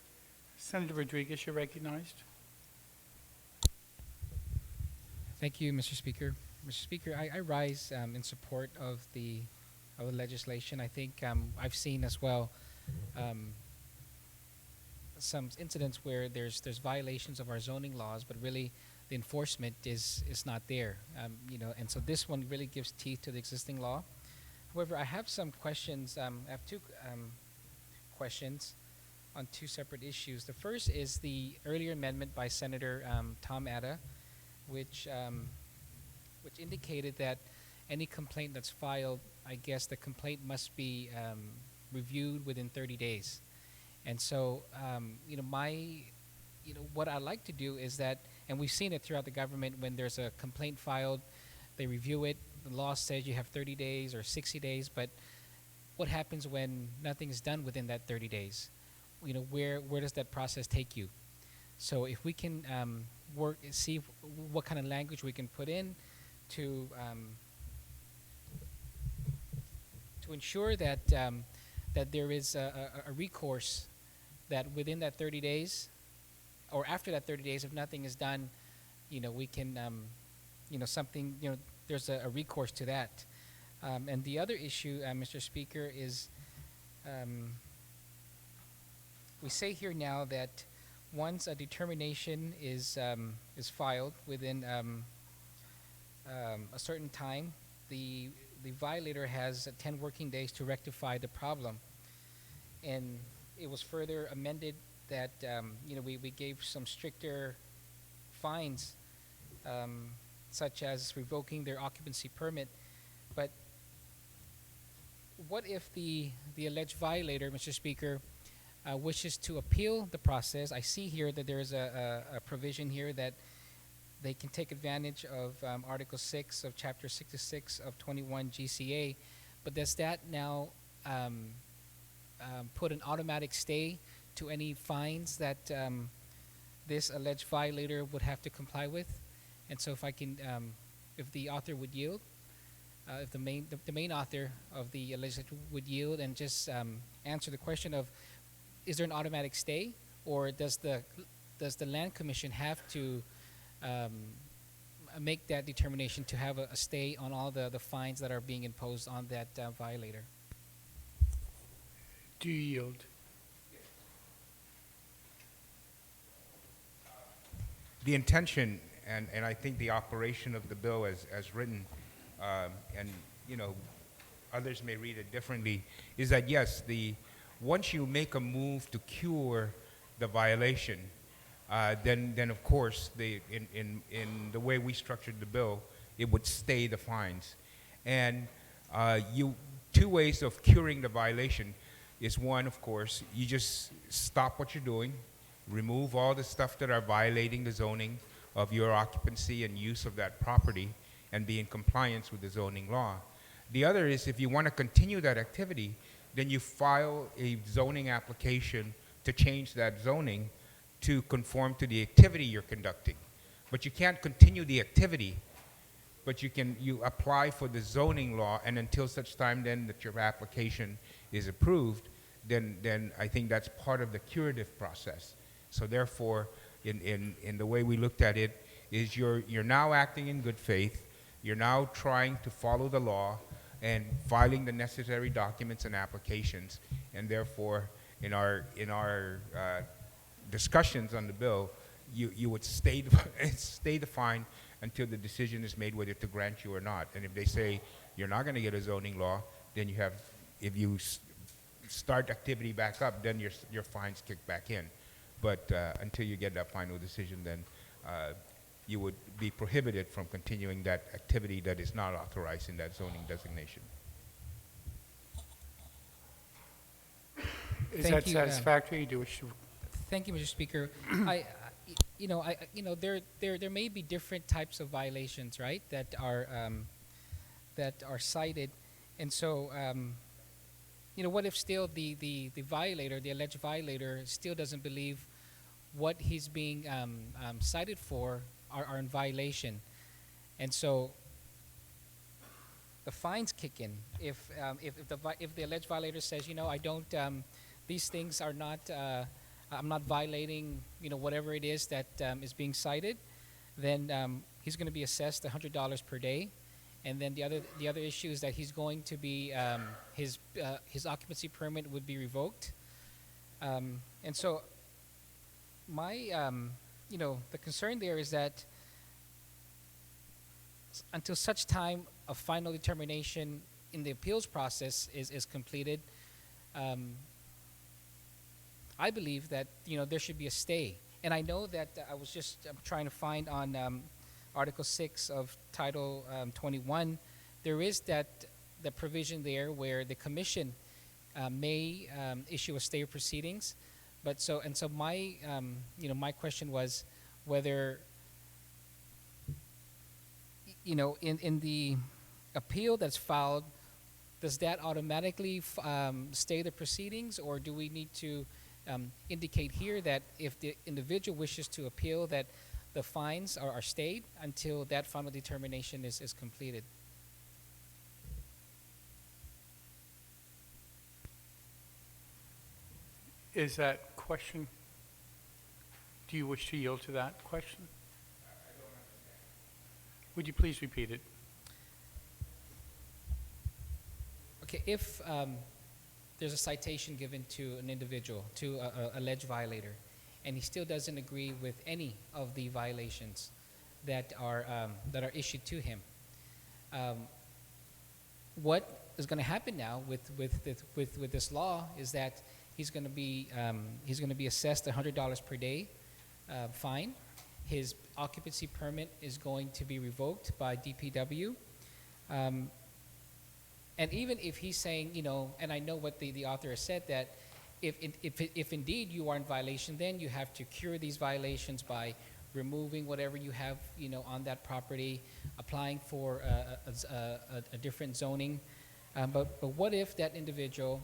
Senator Rodriguez, you're recognized. Thank you, Mr. Speaker. Mr. Speaker, I rise in support of the legislation. I think I've seen as well some incidents where there's violations of our zoning laws, but really the enforcement is not there. You know, and so this one really gives teeth to the existing law. However, I have some questions. I have two questions. on two separate issues. The first is the earlier amendment by Senator Tom Atta, which indicated that any complaint that's filed, I guess the complaint must be reviewed within 30 days. And so, what I like to do is that, and we've seen it throughout the government, when there's a complaint filed, they review it. The law says you have 30 days or 60 days, but what happens when nothing is done within that 30 days? Where does that process take you? So if we can see what kind of language we can put in to ensure that that there is a recourse, that within that 30 days, or after that 30 days, if nothing is done, we can, there's a recourse to that. And the other issue, Mr. Speaker, is we say here now that once a determination is filed within a certain time, the violator has 10 working days to rectify the problem. And it was further amended that we gave some stricter fines, such as revoking their occupancy permit. But what if the alleged violator, Mr. Speaker, wishes to appeal the process? I see here that there is a provision here that they can take advantage of Article 6 of Chapter 66 of 21 GCA, but does that now put an automatic stay to any fines that this alleged violator would have to comply with? And so if I can, if the author would yield, if the main author of the legislature would yield and just answer the question of, is there an automatic stay, or does the Land Commission have to make that determination to have a stay on all the fines that are being imposed on that violator? Do you yield? The intention, and I think the operation of the bill as written, and others may read it differently, is that yes, once you make a move to cure the violation, then of course in the way we structured the bill, it would stay the fines. And two ways of curing the violation is, one, of course, you just stop what you're doing, remove all the stuff that are violating the zoning of your occupancy and use of that property, and be in compliance with the zoning law. The other is, if you want to continue that activity, then you file a zoning application to change that zoning to conform to the activity you're conducting. But you can't continue the activity, but you apply for the zoning law, and until such time then that your application is approved, then I think that's part of the curative process. So therefore, in the way we looked at it, is you're now acting in good faith, you're now trying to follow the law and filing the necessary documents and applications, and therefore in our discussions on the bill, you would stay the fine until the decision is made whether to grant you or not. And if they say you're not going to get a zoning law, then if you start activity back up, then your fines kick back in. But until you get that final decision, then you would be prohibited from continuing that activity that is not authorized in that zoning designation. Is Thank that you, satisfactory? Do you wish to? Thank you, Mr. Speaker. There may be different types of violations, right, that are cited, and so what if still the violator, the alleged violator, still doesn't believe what he's being cited for are in violation, and so the fines kick in. If the alleged violator says, I don't, these things are not, I'm not violating, whatever it is that is being cited, then he's going to be assessed $100 per day. And then the other issue is that he's going to be his occupancy permit would be revoked, and so my the concern there is that until such time a final determination in the appeals process is completed, I believe that there should be a stay. And I know that I was just trying to find on Article 6 of Title 21, there is the provision there where the commission may issue a stay of proceedings. But so my my question was whether in the appeal that's filed, does that automatically stay the proceedings, or do we need to indicate here that if the individual wishes to appeal, that the fines are stayed until that final determination is completed? Is that question, do you wish to yield to that question? Would you please repeat it? Okay, if there's a citation given to an individual, to a alleged violator, and he still doesn't agree with any of the violations that are issued to him, what is going to happen now with this law is that he's going to be assessed $100 per day fine. His occupancy permit is going to be revoked by DPW. And even if he's saying, and I know what the author has said, that if indeed you are in violation, then you have to cure these violations by removing whatever you have, on that property, applying for a different zoning. But what if that individual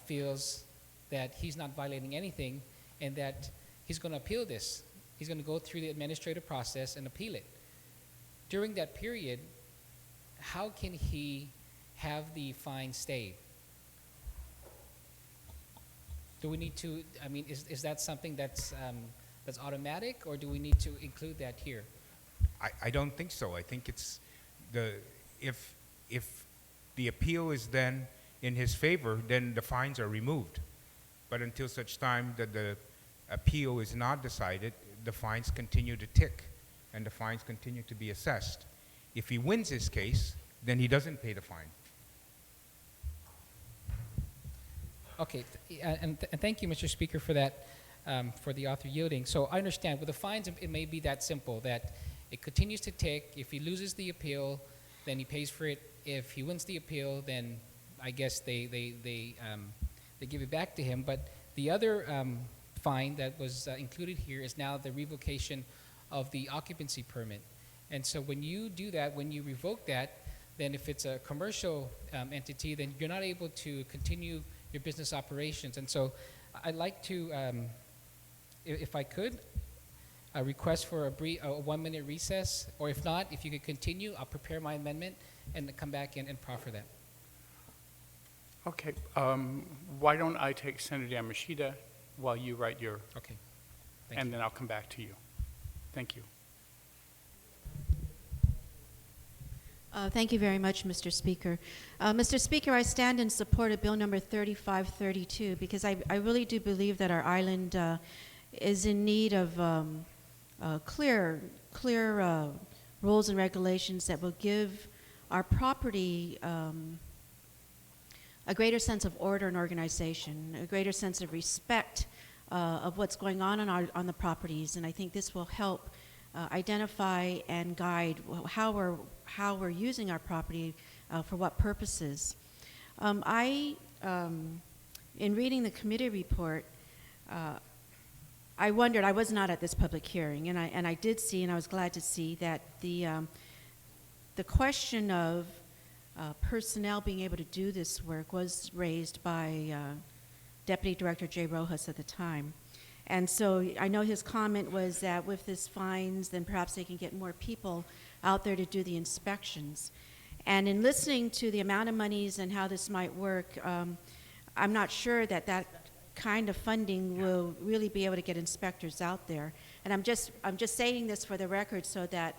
feels that he's not violating anything and that he's going to appeal this? He's going to go through the administrative process and appeal it. During that period, how can he have the fine stayed? Do we need to, is that something that's automatic, or do we need to include that here? I don't think so. I think it's if the appeal is then in his favor, then the fines are removed. But until such time that the appeal is not decided, the fines continue to tick and the fines continue to be assessed. If he wins his case, then he doesn't pay the fine. Okay, and thank you, Mr. Speaker, for that, for the author yielding. So I understand with the fines, it may be that simple, that it continues to tick. If he loses the appeal, then he pays for it. If he wins the appeal, then I guess they give it back to him. But the other fine that was included here is now the revocation of the occupancy permit. And so when you do that, when you revoke that, then if it's a commercial entity, then you're not able to continue your business operations. And so I'd like to, if I could, a request for a 1-minute recess, or if not, if you could continue, I'll prepare my amendment and come back in and proffer that. Okay, why don't I take Senator Yamashita while you write your, Okay. Thank and you. then I'll come back to you. Thank you. Thank you very much, Mr. Speaker. Mr. Speaker, I stand in support of Bill number 3532 because I really do believe that our island is in need of clear rules and regulations that will give our property a greater sense of order and organization, a greater sense of respect of what's going on the properties, and I think this will help identify and guide how we're using our property for what purposes. In reading the committee report, I wondered, I was not at this public hearing, and I did see, and I was glad to see that the question of personnel being able to do this work was raised by Deputy Director Jay Rojas at the time. And so I know his comment was that with this fines, then perhaps they can get more people out there to do the inspections. And in listening to the amount of monies and how this might work, I'm not sure that kind of funding will really be able to get inspectors out there. And I'm just saying this for the record so that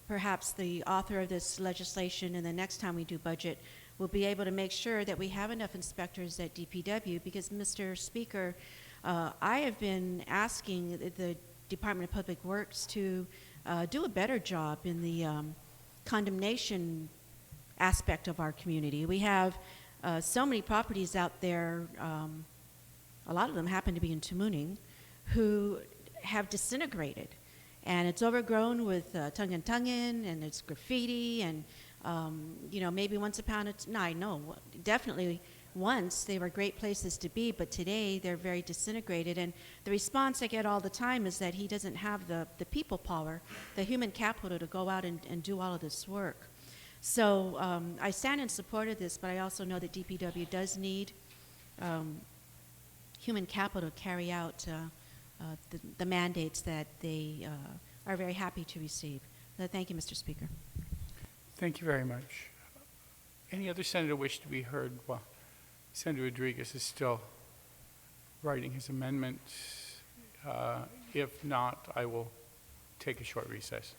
perhaps the author of this legislation and the next time we do budget will be able to make sure that we have enough inspectors at DPW, because Mr. Speaker, I have been asking the Department of Public Works to do a better job in the condemnation aspect of our community. We have so many properties out there a lot of them happen to be in Tamuning, who have disintegrated. And it's overgrown with tungin, and it's graffiti, and maybe once upon a definitely once they were great places to be, but today they're very disintegrated. And the response I get all the time is that he doesn't have the people power, the human capital to go out and do all of this work. So I stand in support of this, but I also know that DPW does need human capital to carry out the mandates that they are very happy to receive. So thank you, Mr. Speaker. Thank you very much. Any other senator wish to be heard while Senator Rodriguez is still writing his amendment? If not, I will take a short recess.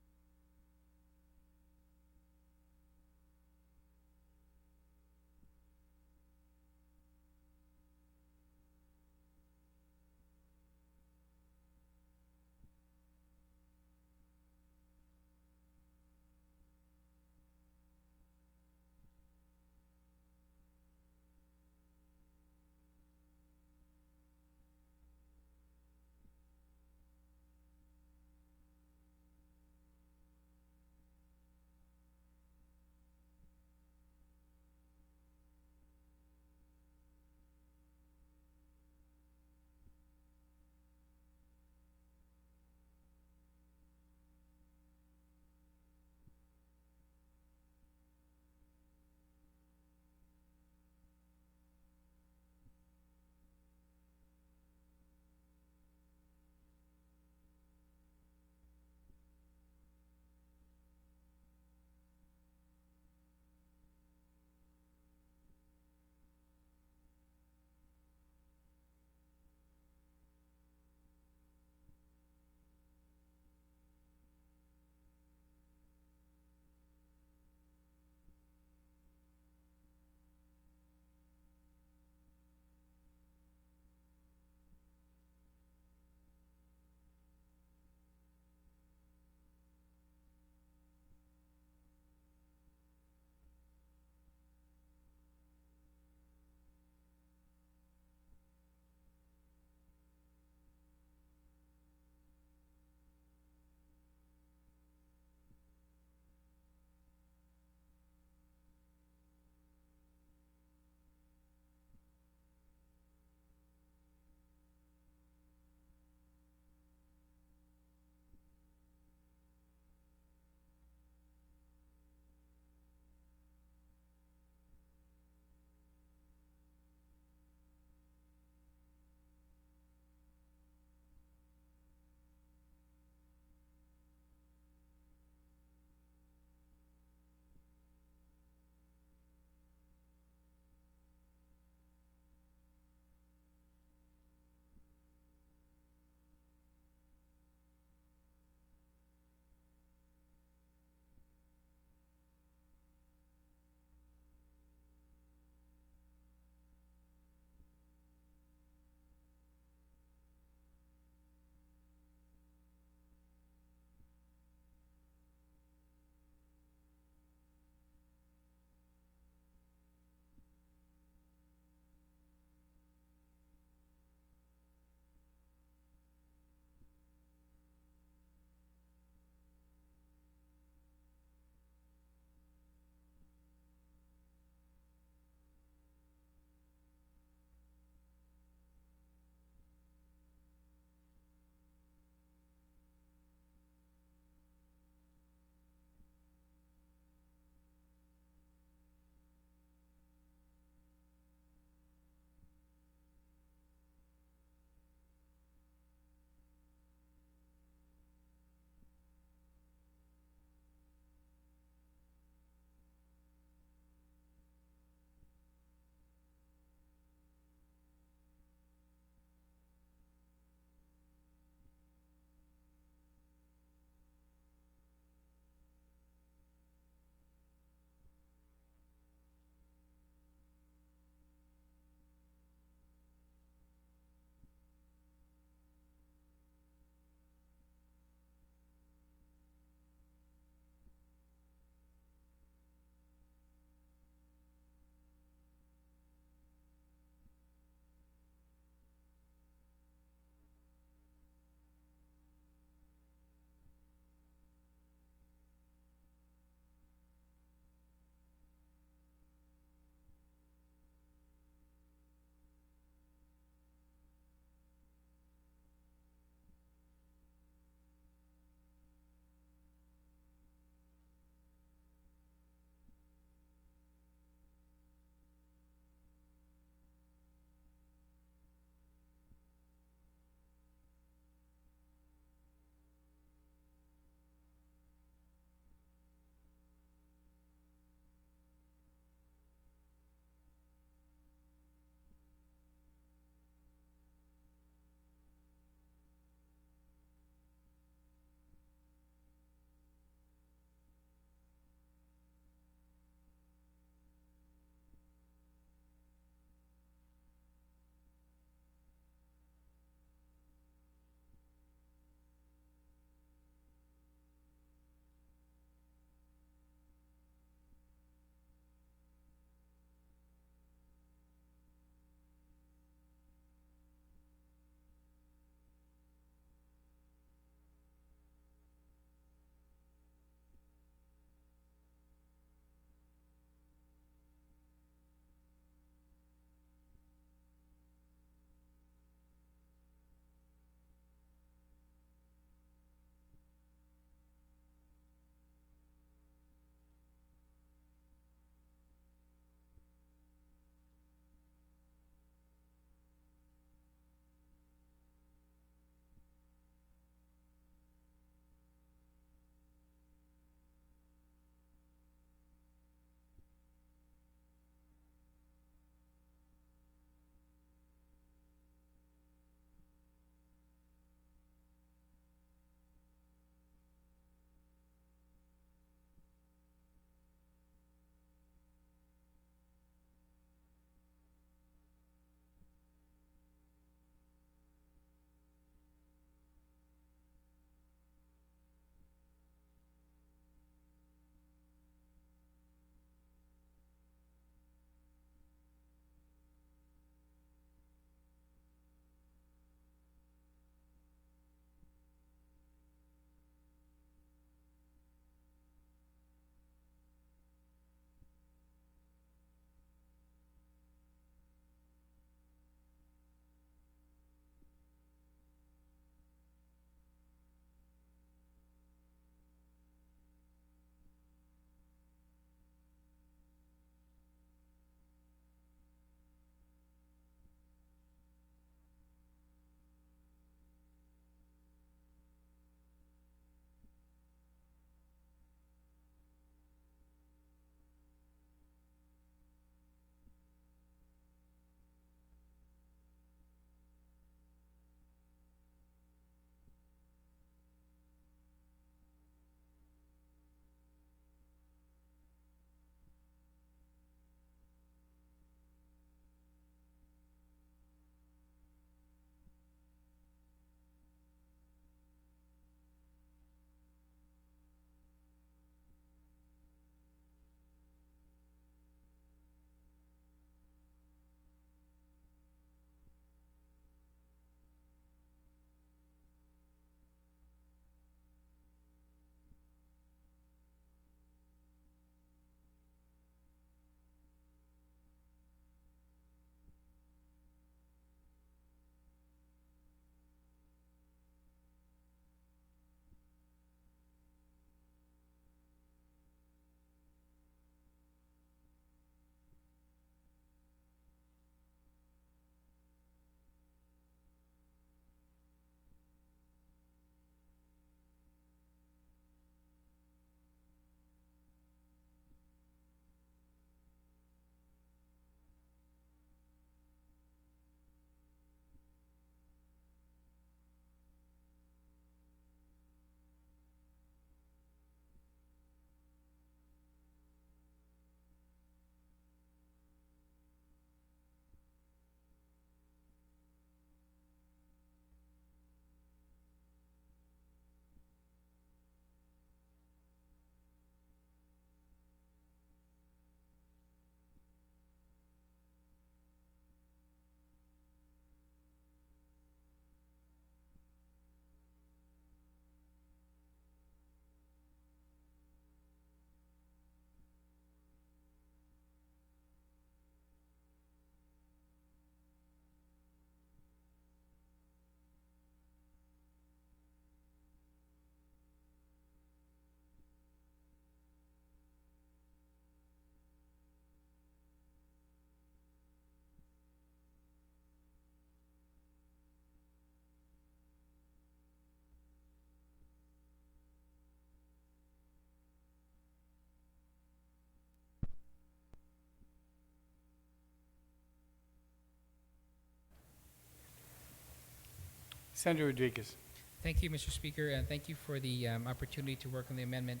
Senator Rodriguez. Thank you, Mr. Speaker, and thank you for the opportunity to work on the amendment.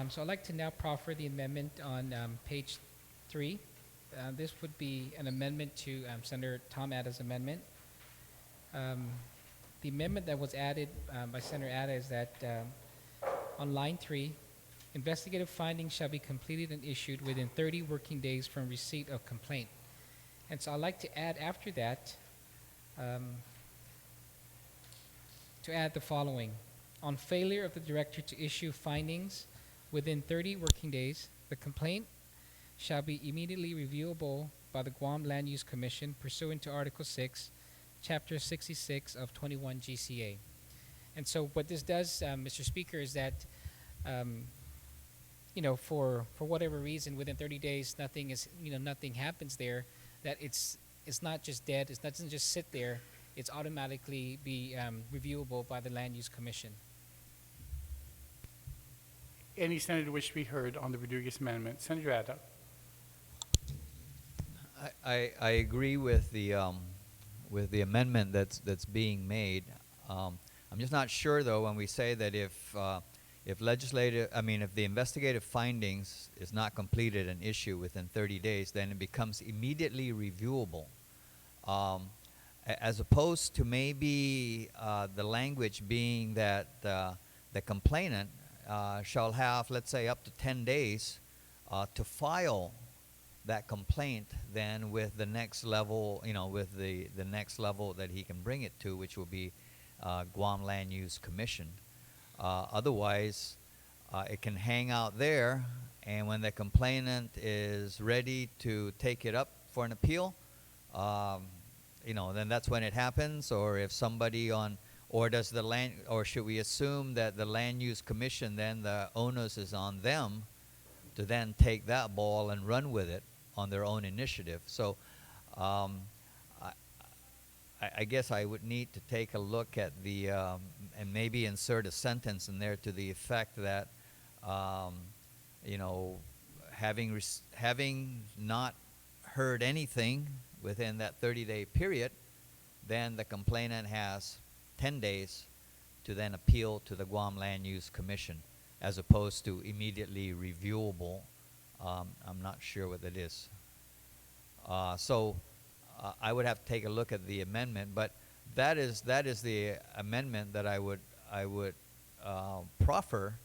So I'd like to now proffer the amendment on page 3. This would be an amendment to Senator Tom Atta's amendment. The amendment that was added by Senator Atta is that on line 3, investigative findings shall be completed and issued within 30 working days from receipt of complaint. And so I'd like to add after that, to add the following. On failure of the director to issue findings within 30 working days, the complaint shall be immediately reviewable by the Guam Land Use Commission pursuant to Article 6, Chapter 66 of 21 GCA. And so what this does, Mr. Speaker, is that, for whatever reason, within 30 days, nothing happens there, that it's not just dead, it doesn't just sit there, it's automatically be reviewable by the Land Use Commission. Any senator wish to be heard on the Rodriguez amendment? Senator Atta. I agree with the amendment that's being made. I'm just not sure though when we say that if the investigative findings is not completed and issued within 30 days, then it becomes immediately reviewable. As opposed to maybe the language being that the complainant shall have, let's say, up to 10 days to file that complaint then with the next level, with the next level that he can bring it to, which will be Guam Land Use Commission. Otherwise, it can hang out there, and when the complainant is ready to take it up for an appeal, then that's when it happens. Or if somebody or should we assume that the Land Use Commission, then the onus is on them to then take that ball and run with it on their own initiative. So I guess I would need to take a look at the, and maybe insert a sentence in there to the effect that, having not heard anything within that 30-day period, then the complainant has 10 days to then appeal to the Guam Land Use Commission, as opposed to immediately reviewable. I'm not sure what it is. So I would have to take a look at the amendment, but that is the amendment that I would proffer,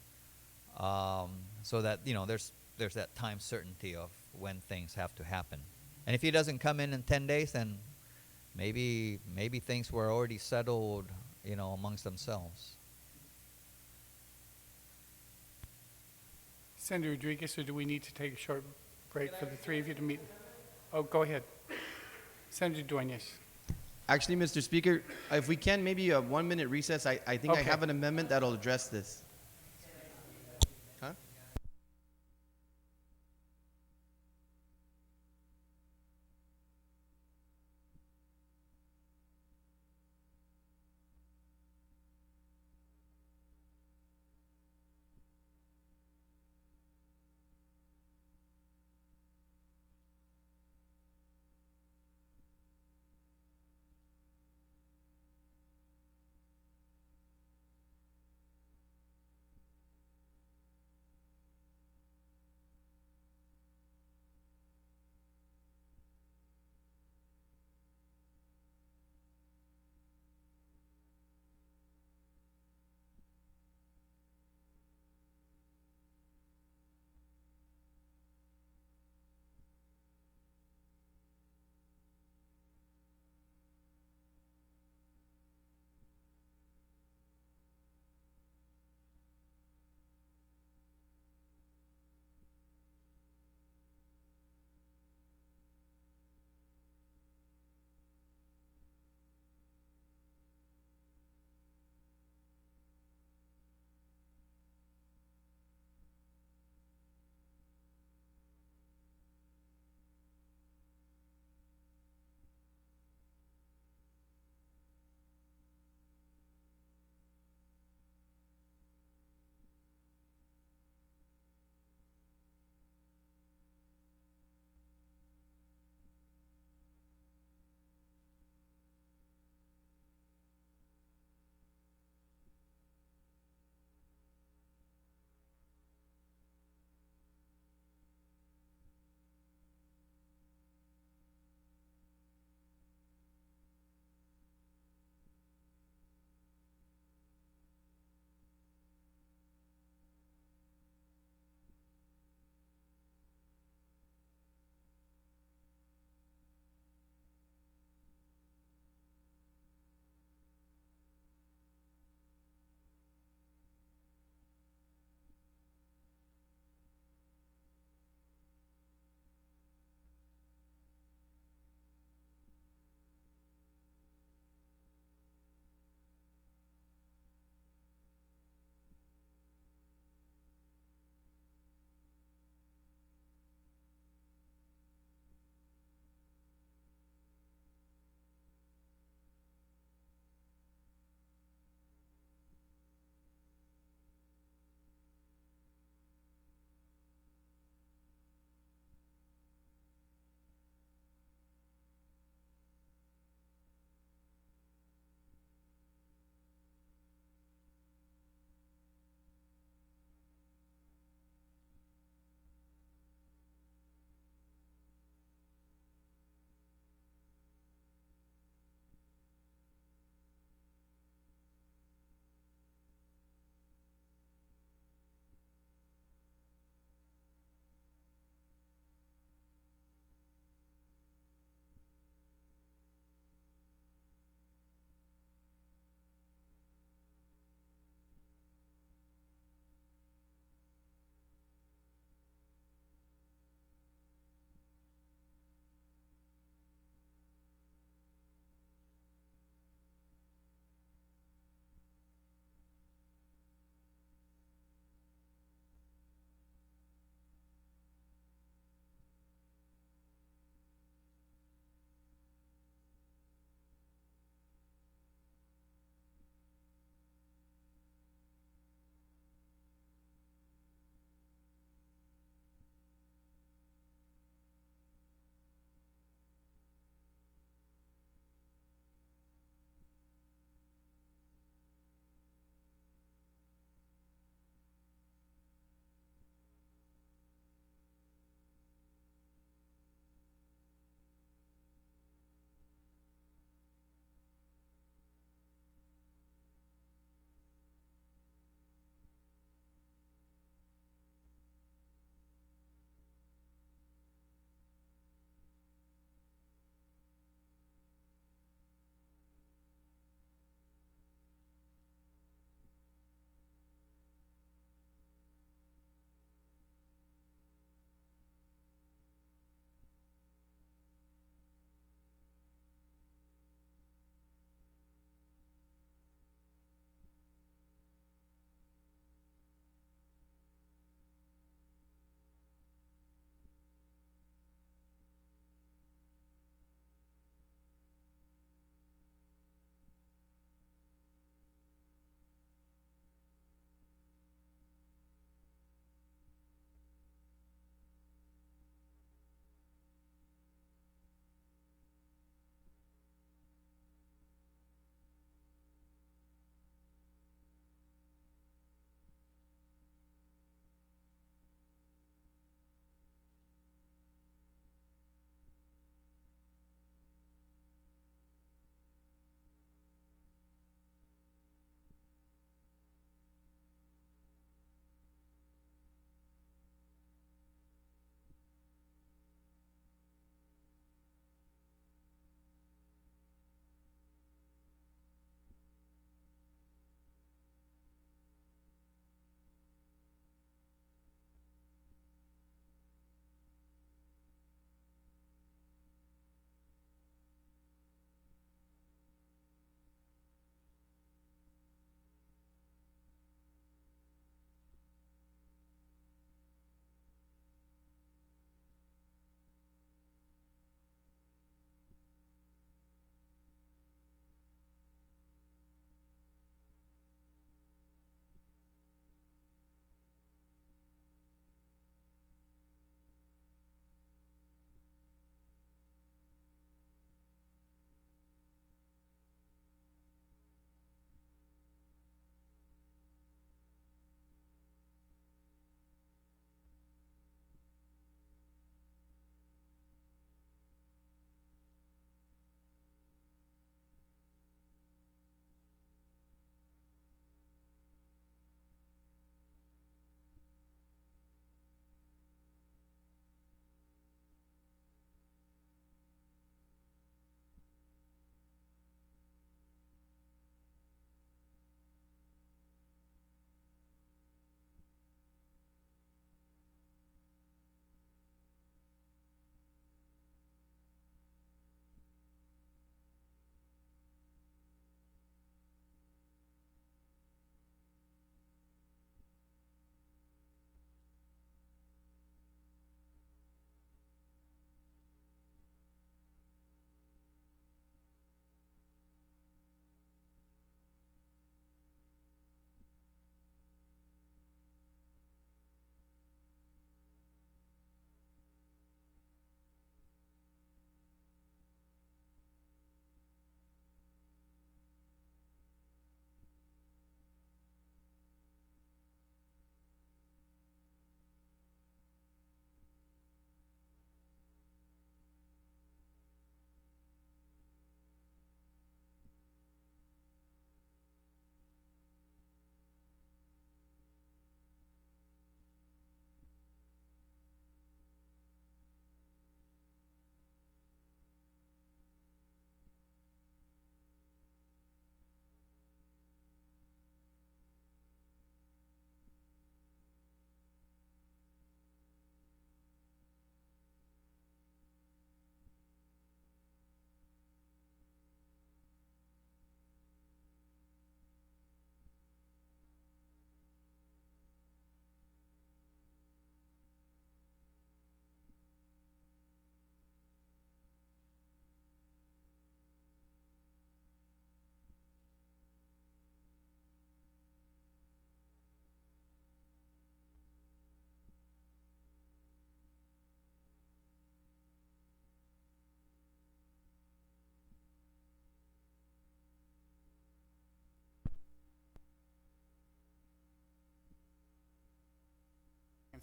so that there's that time certainty of when things have to happen. And if he doesn't come in 10 days, then maybe things were already settled, amongst themselves. Senator Rodriguez, or do we need to take a short break for the three of you to meet? Oh, go ahead. Senator Duenas. Actually, Mr. Speaker, if we can, maybe a 1-minute recess. I think I Okay. have an amendment that'll address this. Huh?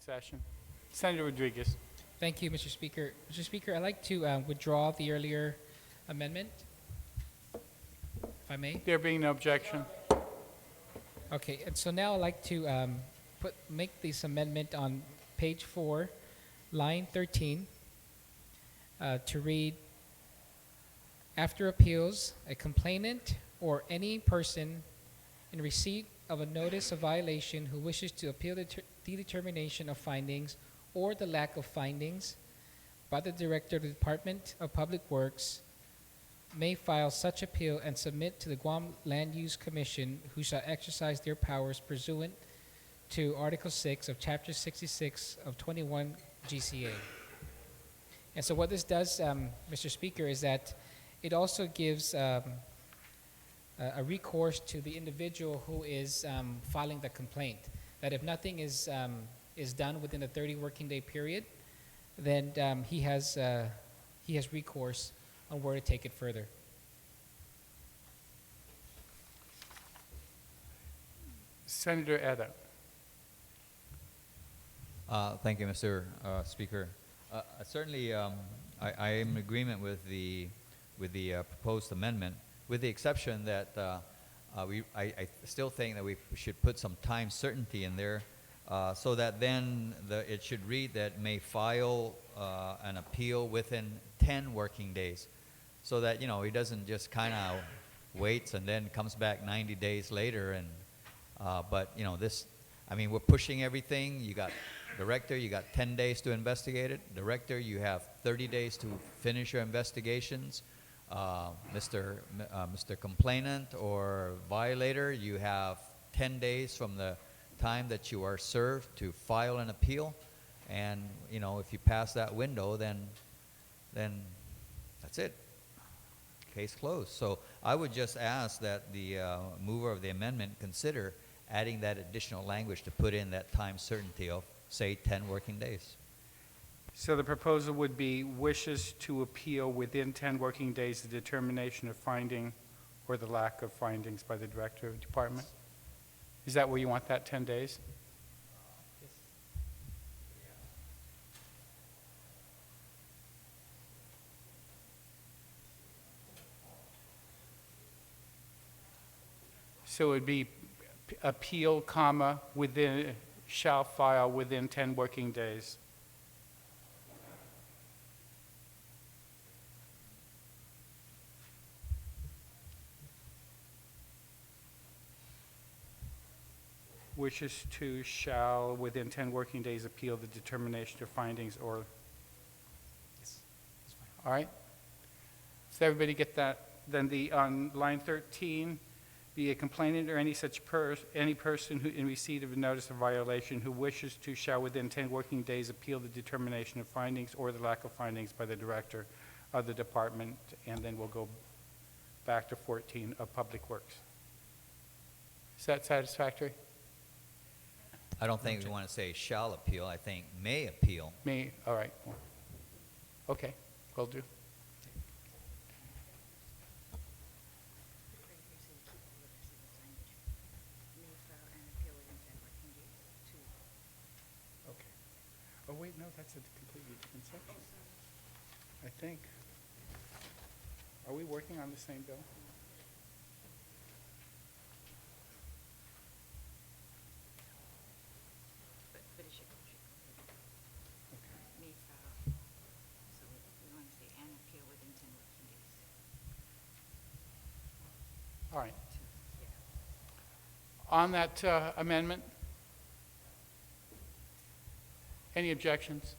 session. Senator Rodriguez. Thank you, Mr. Speaker. Mr. Speaker, I'd like to withdraw the earlier amendment, if I may. There being no objection. Okay, and so now I'd like to make this amendment on page 4, line 13, to read, after appeals, a complainant or any person in receipt of a notice of violation who wishes to appeal the determination of findings or the lack of findings by the Director of the Department of Public Works may file such appeal and submit to the Guam Land Use Commission, who shall exercise their powers pursuant to Article 6 of Chapter 66 of 21 GCA. And so what this does, Mr. Speaker, is that it also gives a recourse to the individual who is filing the complaint, that if nothing is done within the 30 working day period, then he has recourse on where to take it further. Senator Eda. Thank you, Mr. Speaker. Certainly, I am in agreement with the proposed amendment, with the exception that I still think that we should put some time certainty in there, so that then it should read that may file an appeal within 10 working days, so that he doesn't just kind of waits and then comes back 90 days later. And but this, I mean, we're pushing everything. You got Director, you got 10 days to investigate it. Director, you have 30 days to finish your investigations. Mr. Complainant or Violator, you have 10 days from the time that you are served to file an appeal. And, if you pass that window, then that's it. Case closed. So I would just ask that the mover of the amendment consider adding that additional language to put in that time certainty of, say, 10 working days. So the proposal would be wishes to appeal within 10 working days the determination of finding or the lack of findings by the Director of the Department? Is that where you want that 10 days? So it would be appeal, comma, within, shall file within 10 working days. Wishes to, shall, within 10 working days, appeal the determination of findings or... Yes, that's fine. All right? Does everybody get that? Then on line 13, be a complainant or any such any person who in receipt of a notice of violation who wishes to, shall within 10 working days appeal the determination of findings or the lack of findings by the Director of the Department, and then we'll go back to 14 of Public Works. Is that satisfactory? I don't think we want to say shall appeal. I think may appeal. Me, all right. Okay, will do. Okay. Oh, wait, no, that's a completely different section. I think. Are we working on the same bill? But it should Okay. may file, so we want to say an appeal within 10 working days. All right. Yeah. On that amendment, any objections?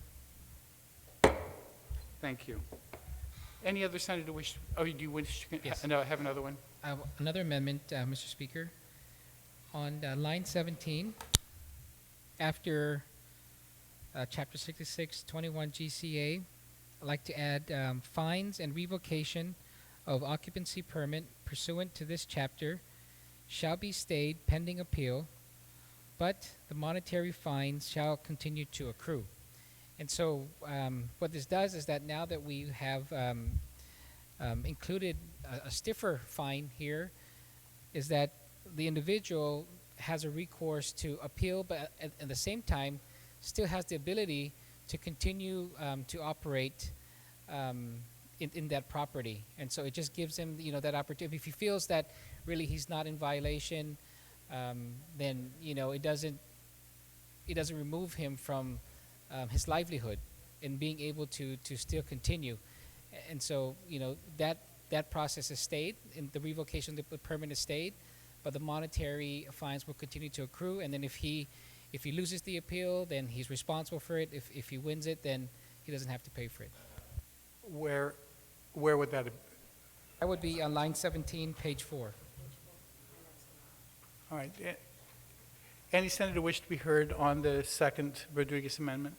Thank you. Any other senator wish, oh, do you wish to Yes. have another one? Another amendment, Mr. Speaker. On line 17, after Chapter 66, 21 GCA, I'd like to add fines and revocation of occupancy permit pursuant to this chapter shall be stayed pending appeal, but the monetary fines shall continue to accrue. And so what this does is that now that we have included a stiffer fine here, is that the individual has a recourse to appeal, but at the same time still has the ability to continue to operate in that property. And so it just gives him, that opportunity. If he feels that really he's not in violation, then, it doesn't remove him from his livelihood and being able to still continue. And so, that process has stayed, in the revocation of the permit has stayed, but the monetary fines will continue to accrue. And then if he loses the appeal, then he's responsible for it. If he wins it, then he doesn't have to pay for it. Where would that? That would be on line 17, page 4. All right. Any senator wish to be heard on the second Rodriguez amendment?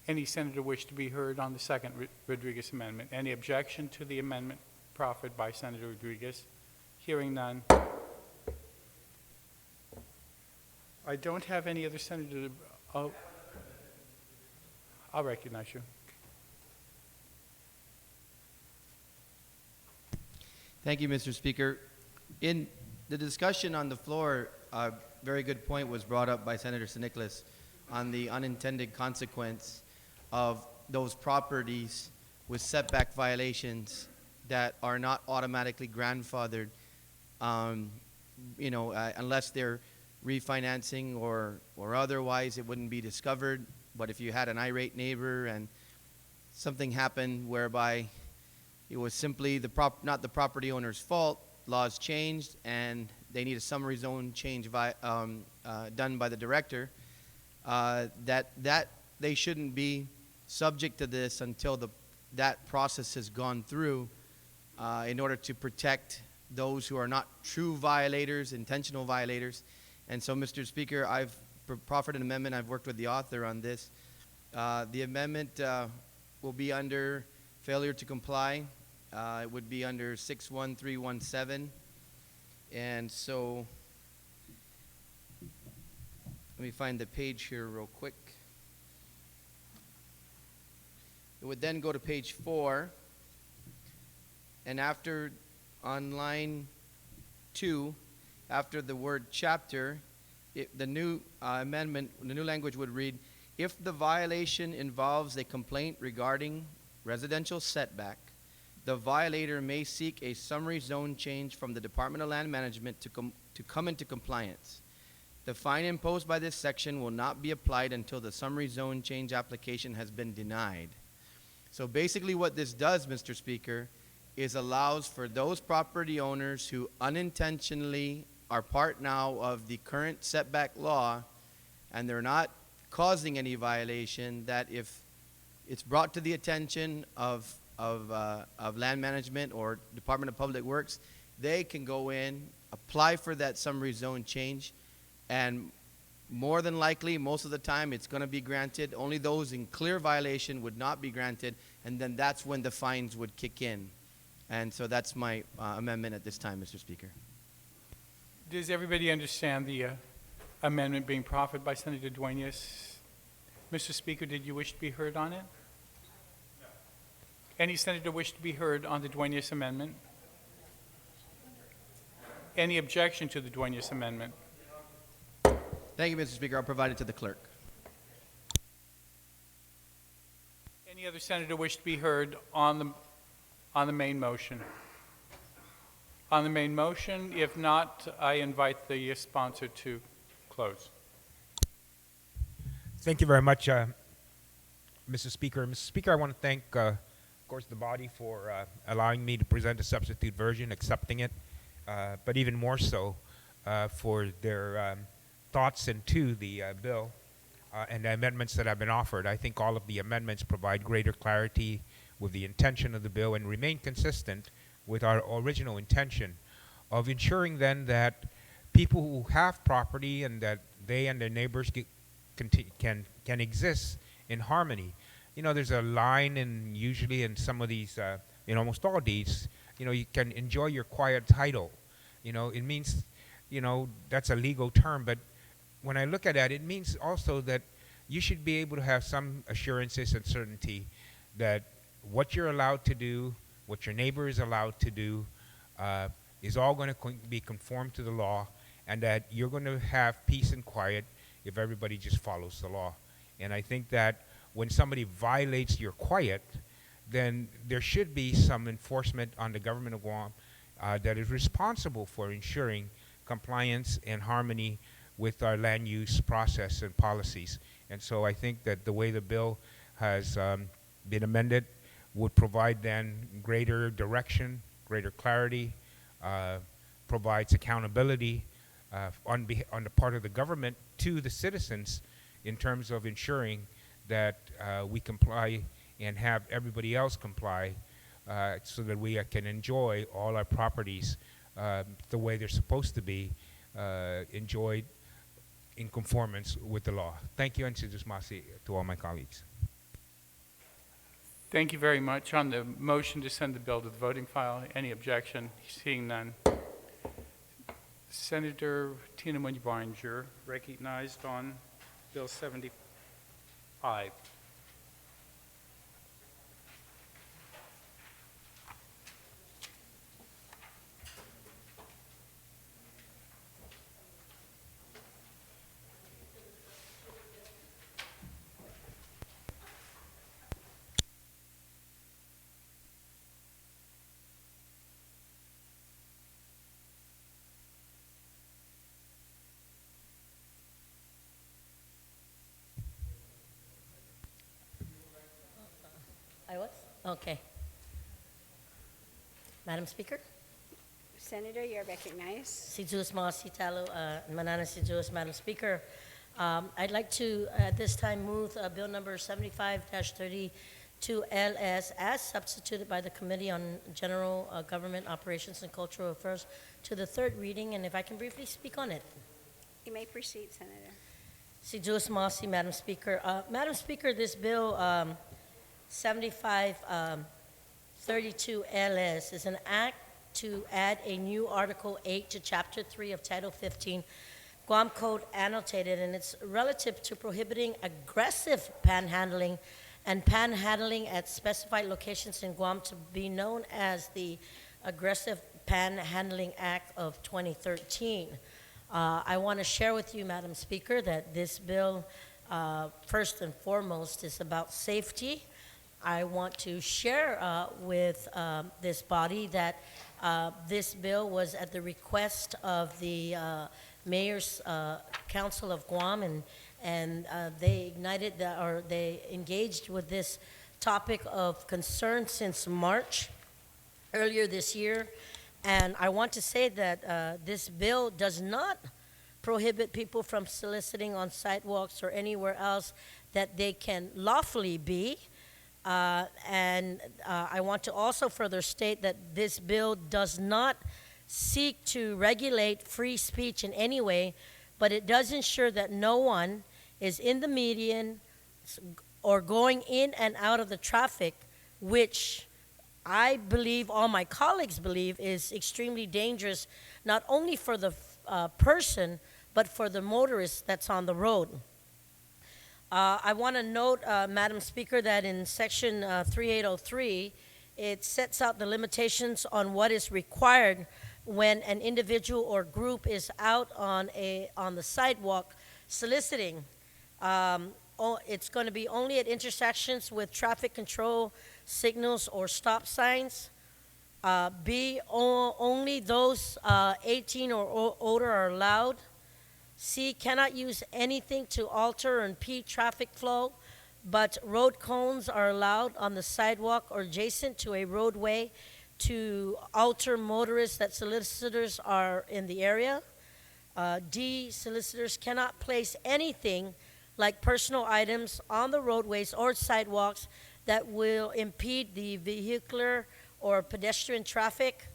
Any senator wish to be heard on the second Rodriguez amendment? Any objection to the amendment proffered by Senator Rodriguez? Hearing none. I don't have any other senator. I'll recognize you. Thank you, Mr. Speaker. In the discussion on the floor, a very good point was brought up by Senator Nicholas on the unintended consequence of those properties with setback violations that are not automatically grandfathered, unless they're refinancing or otherwise it wouldn't be discovered. But if you had an irate neighbor and something happened whereby it was simply not the property owner's fault, laws changed and they need a summary zone change done by the director, that they shouldn't be subject to this until that process has gone through, in order to protect those who are not true violators, intentional violators. And so, Mr. Speaker, I've proffered an amendment. I've worked with the author on this. The amendment will be under failure to comply. It would be under 61317. And so, let me find the page here real quick. It would then go to page 4. And on line 2, after the word chapter, the new amendment, the new language would read, if the violation involves a complaint regarding residential setback, the violator may seek a summary zone change from the Department of Land Management to come into compliance. The fine imposed by this section will not be applied until the summary zone change application has been denied. So basically what this does, Mr. Speaker, is allows for those property owners who unintentionally are part now of the current setback law and they're not causing any violation, that if it's brought to the attention of Land Management or Department of Public Works, they can go in, apply for that summary zone change, and more than likely, most of the time, it's going to be granted. Only those in clear violation would not be granted, and then that's when the fines would kick in. And so that's my amendment at this time, Mr. Speaker. Does everybody understand the amendment being proffered by Senator Duenas? Mr. Speaker, did you wish to be heard on it? No. Any senator wish to be heard on the Duenas amendment? Any objection to the Duenas amendment? Thank you, Mr. Speaker. I'll provide it to the clerk. Any other senator wish to be heard on the main motion? On the main motion, if not, I invite the sponsor to close. Thank you very much, Mr. Speaker. Mr. Speaker, I want to thank, of course, the body for allowing me to present a substitute version, accepting it, but even more so for their thoughts into the bill and the amendments that have been offered. I think all of the amendments provide greater clarity with the intention of the bill and remain consistent with our original intention of ensuring then that people who have property and that they and their neighbors can exist in harmony. You know, there's a line usually in some of these, in almost all deeds, you can enjoy your quiet title. It means, that's a legal term, but when I look at that, it means also that you should be able to have some assurances and certainty that what you're allowed to do, what your neighbor is allowed to do, is all going to be conformed to the law, and that you're going to have peace and quiet if everybody just follows the law. And I think that when somebody violates your quiet, then there should be some enforcement on the government of Guam that is responsible for ensuring compliance and harmony with our land use process and policies. And so I think that the way the bill has been amended would provide then greater direction, greater clarity, provides accountability on the part of the government to the citizens in terms of ensuring that we comply and have everybody else comply so that we can enjoy all our properties the way they're supposed to be enjoyed in conformance with the law. Thank you, and Sidus Masi to all my colleagues. Thank you very much. On the motion to send the bill to the voting file, any objection? Seeing none. Senator Tina Munybarn, you're recognized on Bill 75. I was? Okay. Madam Speaker? Senator, you're recognized. Si Jules Masi Talo, Manana Si Jules, Madam Speaker. I'd like to, at this time, move Bill number 75-32 LS as substituted by the Committee on General Government Operations and Cultural Affairs to the third reading, and if I can briefly speak on it. You may proceed, Senator. Si Jules Masi, Madam Speaker. Madam Speaker, this bill 7532 LS is an act to add a new Article 8 to Chapter 3 of Title 15, Guam Code Annotated, and it's relative to prohibiting aggressive panhandling and panhandling at specified locations in Guam, to be known as the Aggressive Panhandling Act of 2013. I want to share with you, Madam Speaker, that this bill, first and foremost, is about safety. I want to share with this body that this bill was at the request of the Mayor's Council of Guam, and they they engaged with this topic of concern since March earlier this year. And I want to say that this bill does not prohibit people from soliciting on sidewalks or anywhere else that they can lawfully be. I want to also further state that this bill does not seek to regulate free speech in any way, but it does ensure that no one is in the median or going in and out of the traffic, which I believe, all my colleagues believe, is extremely dangerous, not only for the person, but for the motorist that's on the road. I want to note, Madam Speaker, that in Section 3803, it sets out the limitations on what is required when an individual or group is out on the sidewalk soliciting. It's going to be only at intersections with traffic control signals or stop signs. B, only those 18 or older are allowed. C, cannot use anything to alter or impede traffic flow, but road cones are allowed on the sidewalk or adjacent to a roadway to alter motorists that solicitors are in the area. D, solicitors cannot place anything like personal items on the roadways or sidewalks that will impede the vehicular or pedestrian traffic.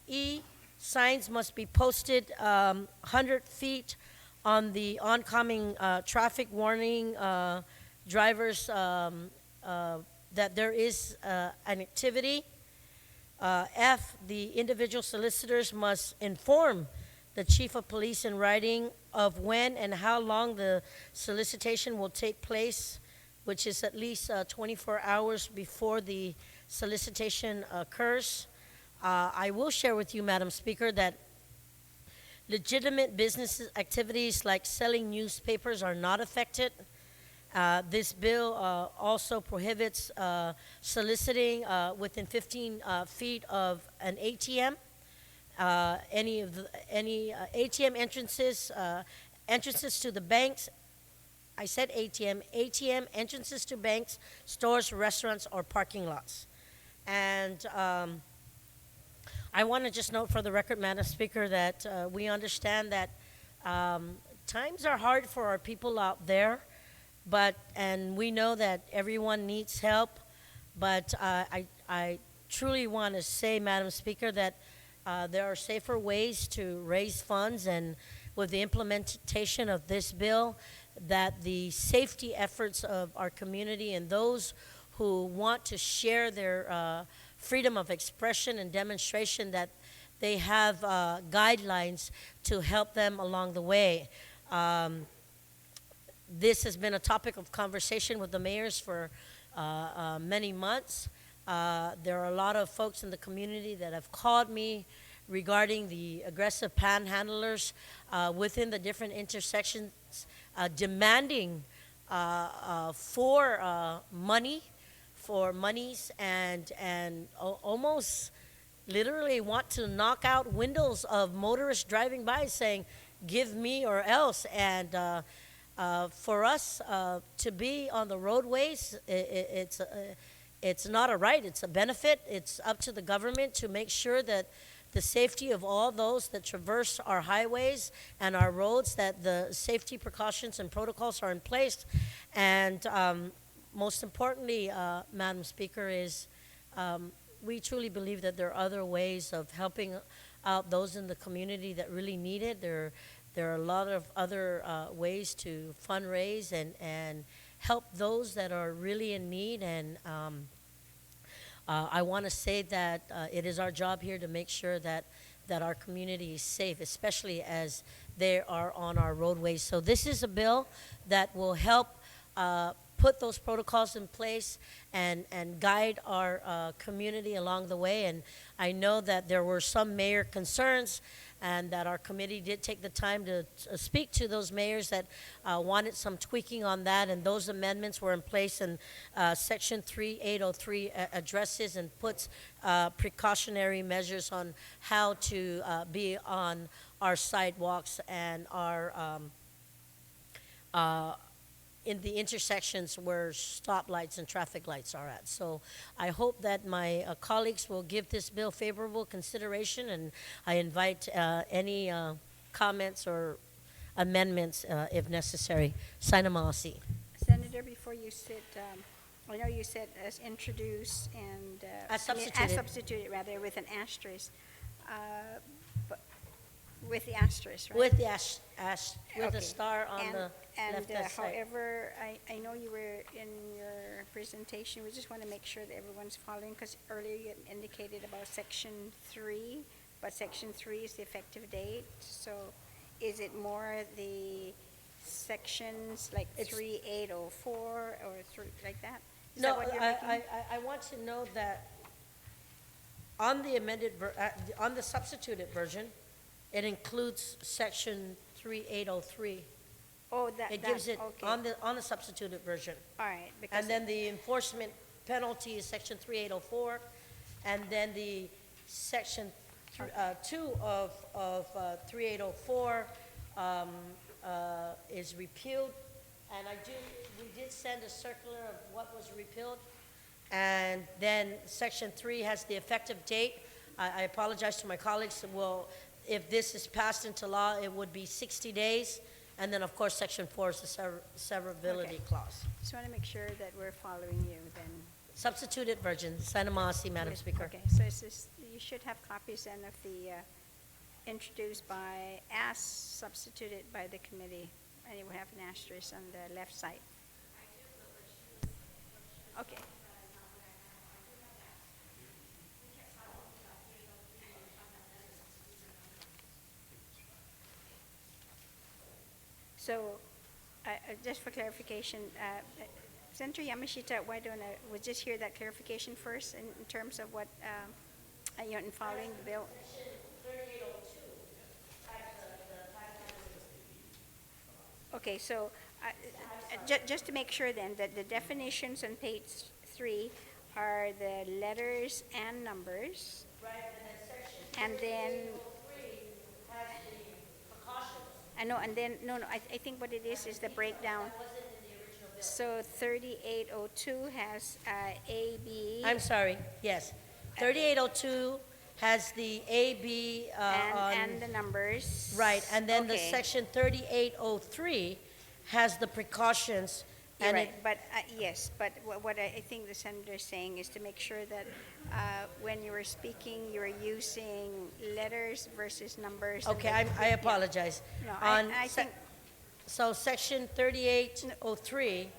E, signs must be posted 100 feet on the oncoming traffic warning drivers that there is an activity. F, the individual solicitors must inform the chief of police in writing of when and how long the solicitation will take place, which is at least 24 hours before the solicitation occurs. I will share with you, Madam Speaker, that Legitimate business activities like selling newspapers are not affected. This bill also prohibits soliciting within 15 feet of an ATM. Any ATM entrances, entrances to the banks. I said ATM entrances to banks, stores, restaurants, or parking lots. And I want to just note for the record, Madam Speaker, that we understand that times are hard for our people out there, and we know that everyone needs help, but I truly want to say, Madam Speaker, that there are safer ways to raise funds, and with the implementation of this bill, that the safety efforts of our community and those who want to share their freedom of expression and demonstration, that they have guidelines to help them along the way. This has been a topic of conversation with the mayors for many months. There are a lot of folks in the community that have called me regarding the aggressive panhandlers within the different intersections, demanding for monies, and almost literally want to knock out windows of motorists driving by saying, give me or else. And for us to be on the roadways, it's not a right, it's a benefit. It's up to the government to make sure that the safety of all those that traverse our highways and our roads, that the safety precautions and protocols are in place. And most importantly, Madam Speaker, is we truly believe that there are other ways of helping out those in the community that really need it. There are a lot of other ways to fundraise and help those that are really in need. And I want to say that it is our job here to make sure that our community is safe, especially as they are on our roadways. So this is a bill that will help put those protocols in place and guide our community along the way. And I know that there were some mayor concerns, and that our committee did take the time to speak to those mayors that wanted some tweaking on that, and those amendments were in place. And Section 3803 addresses and puts precautionary measures on how to be on our sidewalks and our in the intersections where stoplights and traffic lights are at. So I hope that my colleagues will give this bill favorable consideration, and I invite any comments or amendments if necessary. Sinamasi. Senator, before you sit, I know you said as introduced and As substituted. as substituted rather, with an asterisk. But with the asterisk, right? With the with Okay. a star on the left-hand side. However, I know you were in your presentation, we just want to make sure that everyone's following, because earlier you had indicated about Section 3, but Section 3 is the effective date. So is it more the sections like It's- 3804 or like that? Is No, that what you're making? I want to know that on the amended, on the substituted version, it includes Section 3803. Oh, It gives it okay. on the substituted version. All right, because And then the enforcement penalty is Section 3804, and then the Section 2 of 3804 is repealed. And we did send a circular of what was repealed. And then Section 3 has the effective date. I apologize to my colleagues. Well, if this is passed into law, it would be 60 days. And then, of course, Section 4 is the severability Okay. clause. just want to make sure that we're following you then. Substituted version, Sinamasi, Madam Yes, Speaker. Okay, so it's just, you should have copies then of the introduced by, as substituted by the committee, and it will have an asterisk on the left side. Okay. So, just for clarification, Senator Yamashita, why don't we'll just hear that clarification first in terms of what, in following the bill? Okay, so just to make sure then, that the definitions on page 3 are the letters and numbers. Right, and then section And then, 303 has the precautions. I know, and then, no, I think what it is the breakdown. That wasn't in the original bill. So 3802 has A, B. I'm sorry, yes. 3802 has the A, B, and the numbers. right, and then the Okay. section 3803 has the precautions. You're And right, it, but, yes, but what I think the senator is saying is to make sure that when you were speaking, you were using letters versus numbers. and okay, the- I apologize. No, On I se- think, So section 3803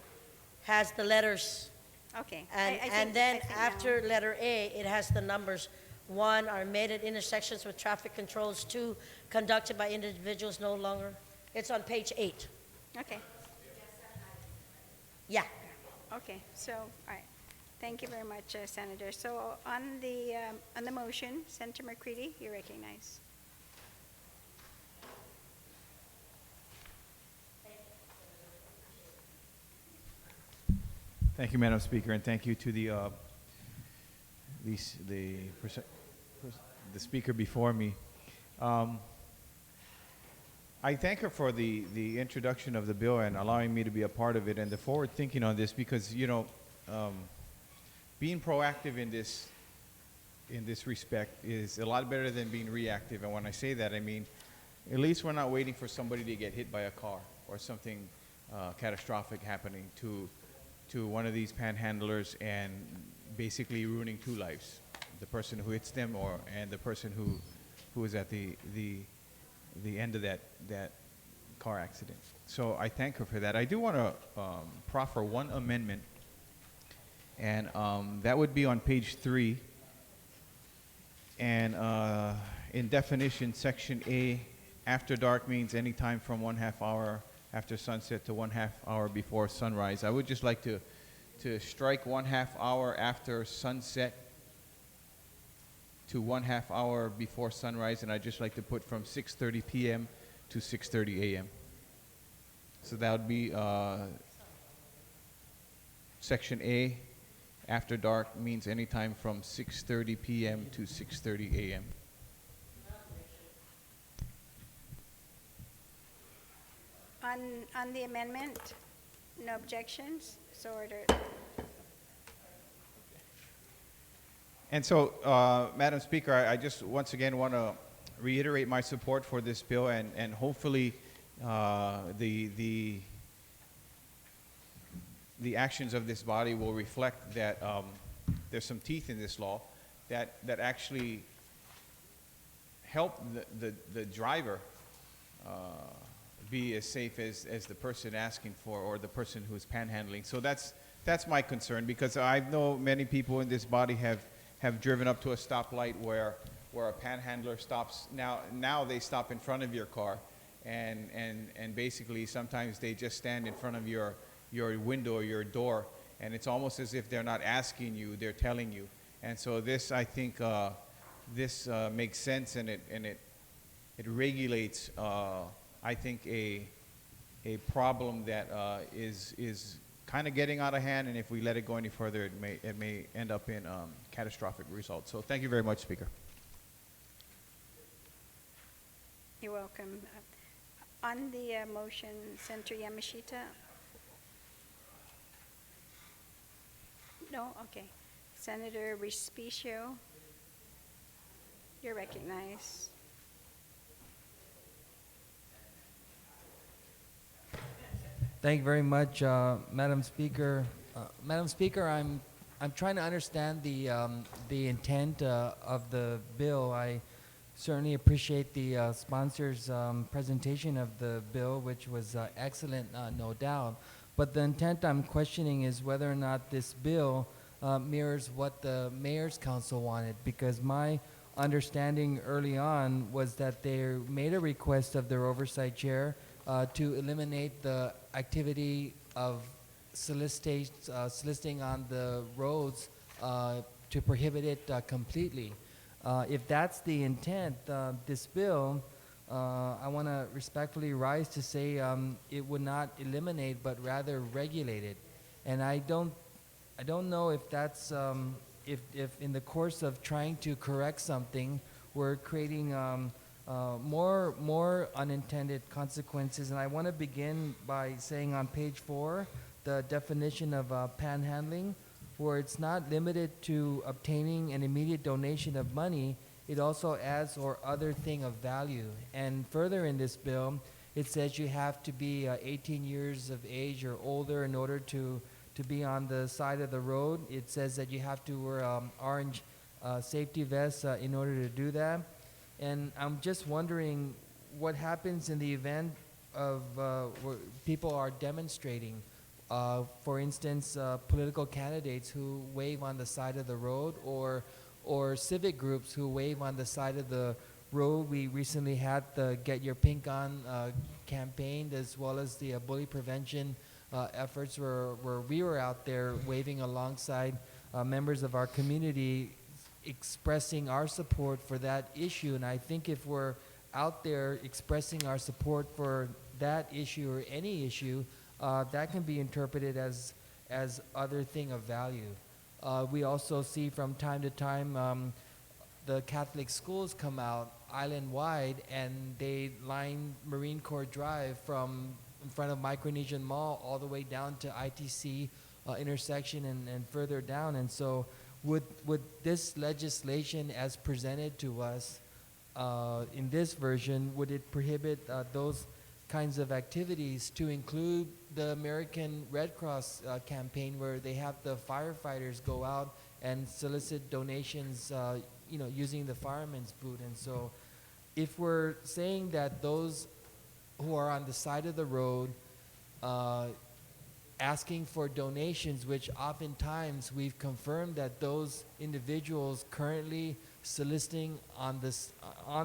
has the letters, okay. and, I think- and then I think now- after letter A, it has the numbers. 1 are made at intersections with traffic controls. 2, conducted by individuals no longer. It's on page 8. Okay, Yeah. okay, so, all right. Thank you very much, Senator. So on the motion, Senator McCready, you recognize. Thank you, Madam Speaker, and thank you to the speaker before me. I thank her for the introduction of the bill and allowing me to be a part of it and the forward thinking on this, because being proactive in this respect is a lot better than being reactive. And when I say that, I mean at least we're not waiting for somebody to get hit by a car or something catastrophic happening to one of these panhandlers and basically ruining 2 lives: the person who hits them and the person who is at the end of that car accident. So I thank her for that. I do want to proffer one amendment, and that would be on page 3. And in definition, section A, after dark means any time from 1/2 hour after sunset to 1/2 hour before sunrise. I would just like to strike 1/2 hour after sunset to 1/2 hour before sunrise, and I'd just like to put from 6:30 p.m. to 6:30 a.m. So that would be section A, after dark means anytime from 6:30 p.m. to 6:30 a.m. On the amendment, no objections, so ordered. And so, Madam Speaker, I just once again want to reiterate my support for this bill, and hopefully the actions of this body will reflect that there's some teeth in this law that actually help the driver be as safe as the person asking for or the person who's panhandling. So that's my concern, because I know many people in this body have driven up to a stoplight where a panhandler stops. Now they stop in front of your car, and basically sometimes they just stand in front of your window or your door, and it's almost as if they're not asking you, they're telling you. And so this, I think, this makes sense, and it regulates, I think, a problem that is kind of getting out of hand, and if we let it go any further, it may end up in catastrophic results. So thank you very much, Speaker. You're welcome. On the motion, Senator Yamashita? No? Okay. Senator Respicio? You're recognized. Thank you very much, Madam Speaker. Madam Speaker, I'm trying to understand the intent of the bill. I certainly appreciate the sponsor's presentation of the bill, which was excellent, no doubt. But the intent I'm questioning is whether or not this bill mirrors what the Mayor's Council wanted, because my understanding early on was that they made a request of their oversight chair to eliminate the activity of soliciting on the roads, to prohibit it completely. If that's the intent, this bill I want to respectfully rise to say it would not eliminate, but rather regulate it. And I don't know if that's if in the course of trying to correct something, we're creating more unintended consequences. And I want to begin by saying on page 4, the definition of panhandling, where it's not limited to obtaining an immediate donation of money, it also adds or other thing of value. And further in this bill, it says you have to be 18 years of age or older in order to be on the side of the road. It says that you have to wear orange safety vests in order to do that. And I'm just wondering what happens in the event of where people are demonstrating. For instance, political candidates who wave on the side of the road, or civic groups who wave on the side of the road. We recently had the Get Your Pink On campaign, as well as the bully prevention efforts where we were out there waving alongside members of our community, expressing our support for that issue. And I think if we're out there expressing our support for that issue or any issue, that can be interpreted as other thing of value. We also see from time to time the Catholic schools come out island-wide, and they line Marine Corps Drive from in front of Micronesian Mall all the way down to ITC intersection and further down. And so would this legislation as presented to us in this version, would it prohibit those kinds of activities, to include the American Red Cross campaign, where they have the firefighters go out and solicit donations, using the fireman's boot? And so if we're saying that those who are on the side of the road asking for donations, which oftentimes we've confirmed that those individuals currently soliciting on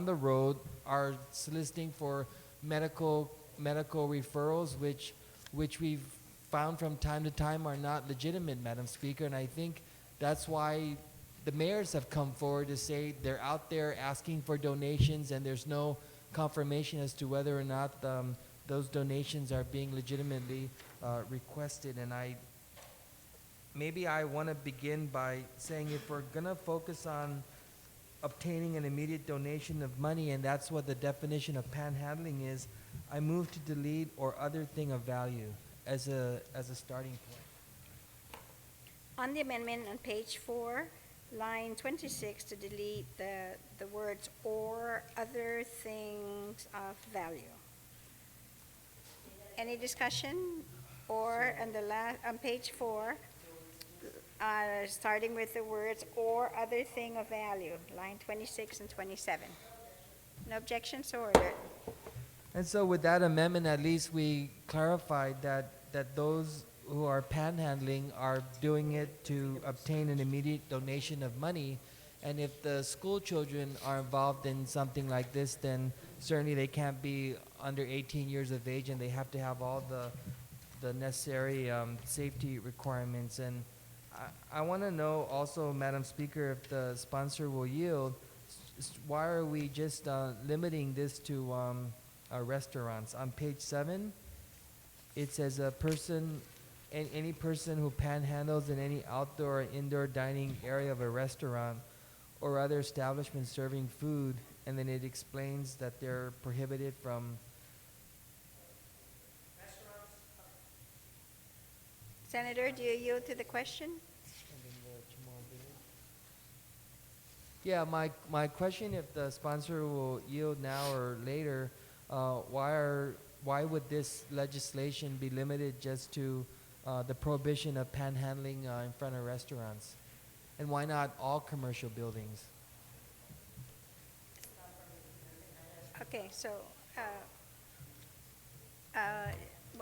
the road are soliciting for medical referrals, which we've found from time to time are not legitimate, Madam Speaker. And I think that's why the mayors have come forward to say they're out there asking for donations, and there's no confirmation as to whether or not those donations are being legitimately requested. And maybe I want to begin by saying, if we're going to focus on obtaining an immediate donation of money, and that's what the definition of panhandling is, I move to delete or other thing of value as a starting point. On the amendment on page 4, line 26, to delete the words "or other things of value." Any discussion? Or on page 4, starting with the words "or other thing of value," line 26 and 27. No objection, so ordered. And so with that amendment, at least we clarified that those who are panhandling are doing it to obtain an immediate donation of money. And if the school children are involved in something like this, then certainly they can't be under 18 years of age, and they have to have all the necessary safety requirements. And I want to know also, Madam Speaker, if the sponsor will yield, why are we just limiting this to restaurants? On page 7, it says any person who panhandles in any outdoor or indoor dining area of a restaurant or other establishment serving food, and then it explains that they're prohibited from. Senator, do you yield to the question? Yeah, my question, if the sponsor will yield now or later, why would this legislation be limited just to the prohibition of panhandling in front of restaurants? And why not all commercial buildings? Okay, so,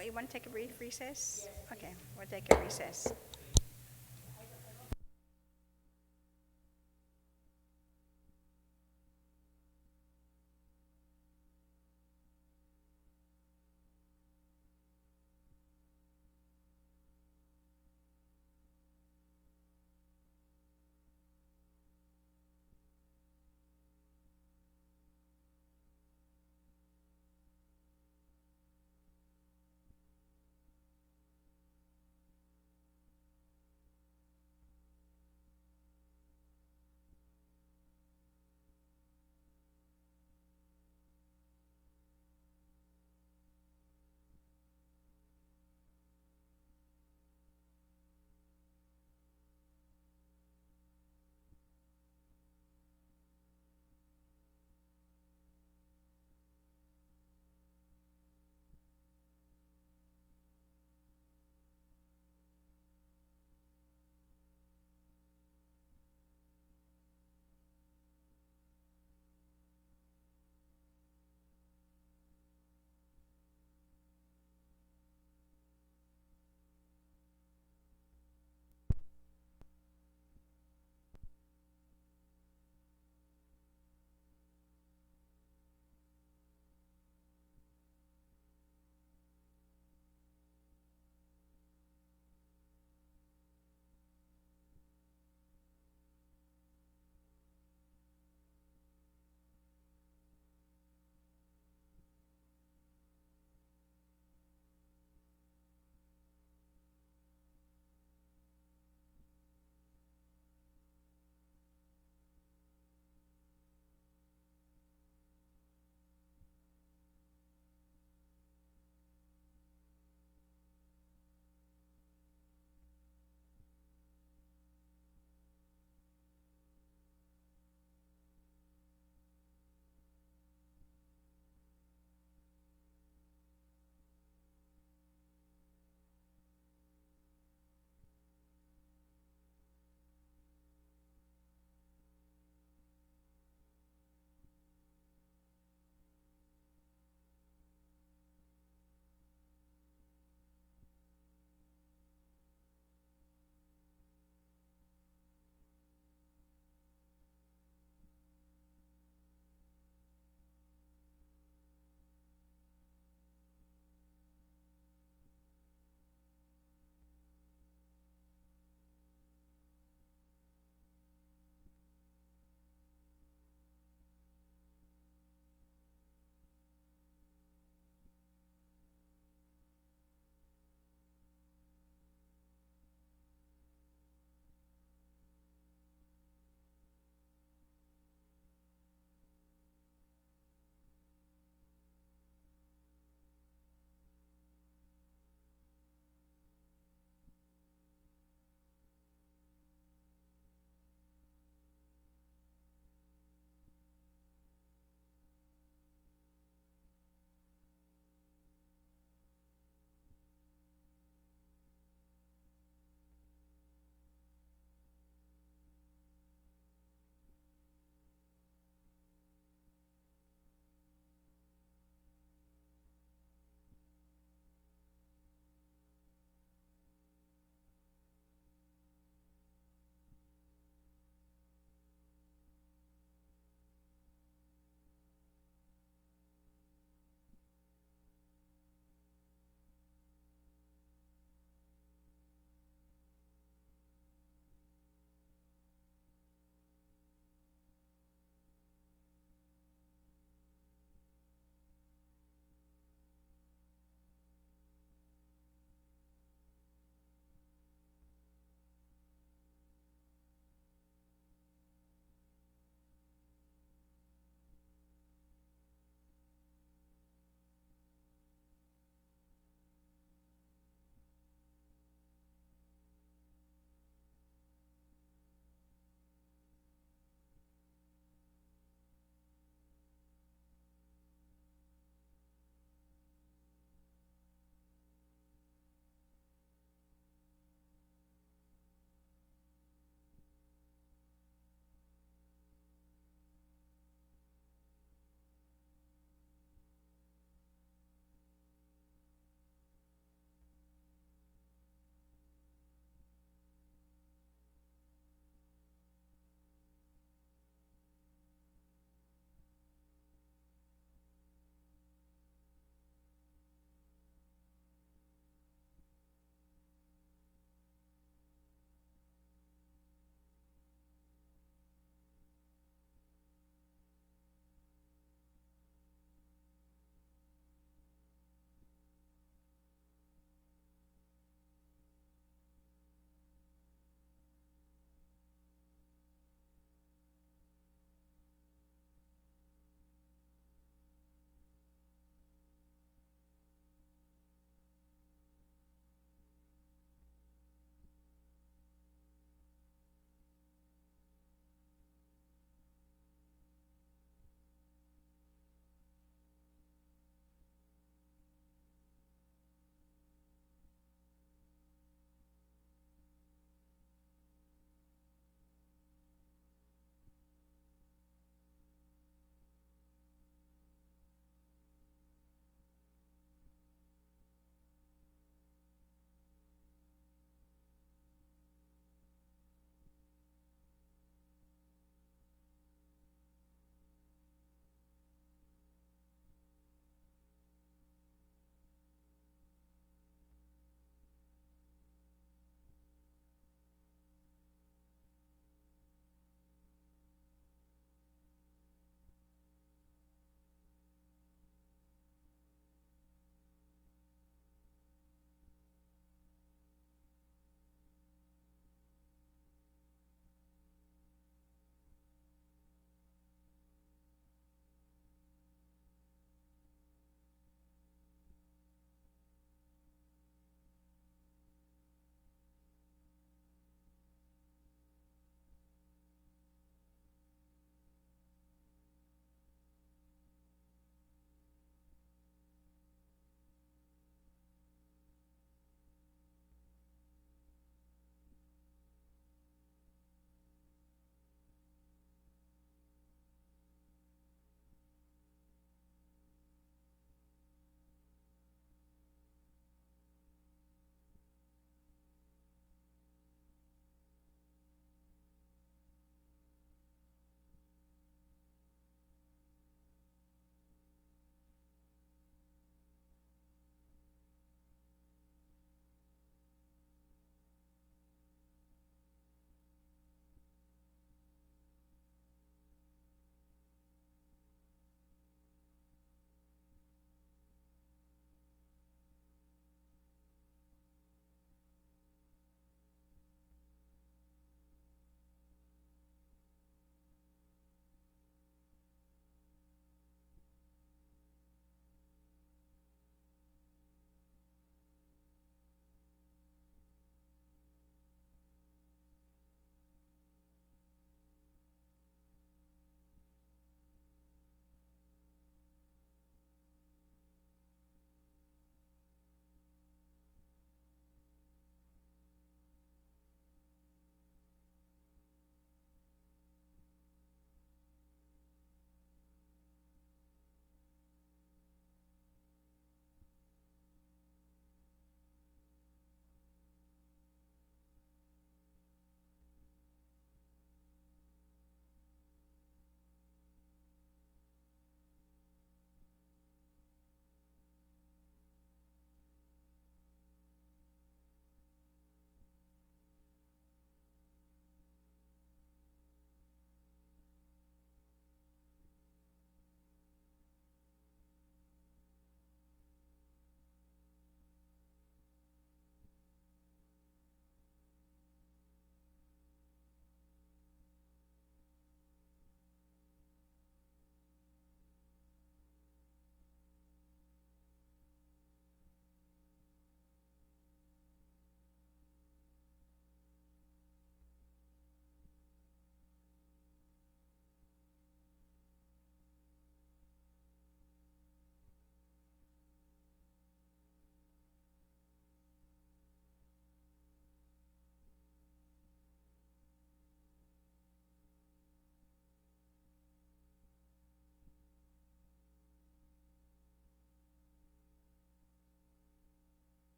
you want to take a brief recess? Yes. Okay, we'll take a recess.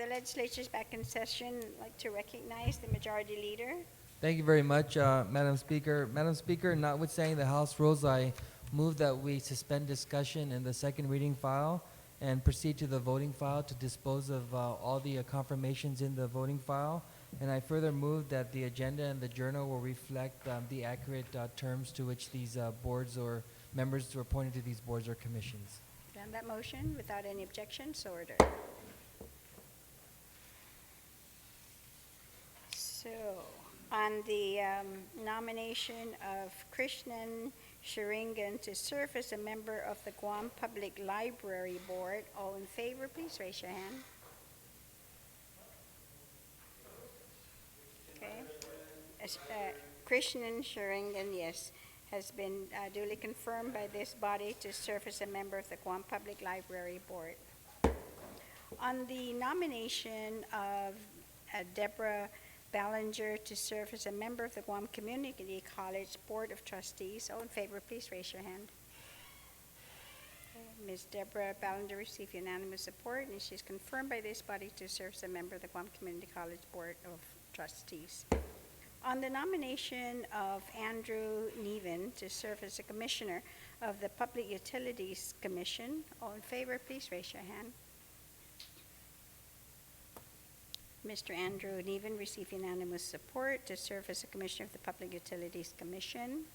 the legislature is back in session. I'd like to recognize the majority leader. Thank you very much, Madam Speaker. Madam Speaker, notwithstanding the House rules, I move that we suspend discussion in the second reading file and proceed to the voting file to dispose of all the confirmations in the voting file. And I further move that the agenda and the journal will reflect the accurate terms to which these boards or members who are appointed to these boards or commissions. On that motion, without any objections, so ordered. So, on the nomination of Krishnan Sharingan to serve as a member of the Guam Public Library Board, all in favor, please raise your hand. Okay. Krishnan Sharingan, yes, has been duly confirmed by this body to serve as a member of the Guam Public Library Board. On the nomination of Deborah Ballinger to serve as a member of the Guam Community College Board of Trustees, all in favor, please raise your hand. Okay. Ms. Deborah Ballinger received unanimous support, and she's confirmed by this body to serve as a member of the Guam Community College Board of Trustees. On the nomination of Andrew Nevin to serve as a commissioner of the Public Utilities Commission, all in favor, please raise your hand. Mr. Andrew Nevin received unanimous support to serve as a commissioner of the Public Utilities Commission.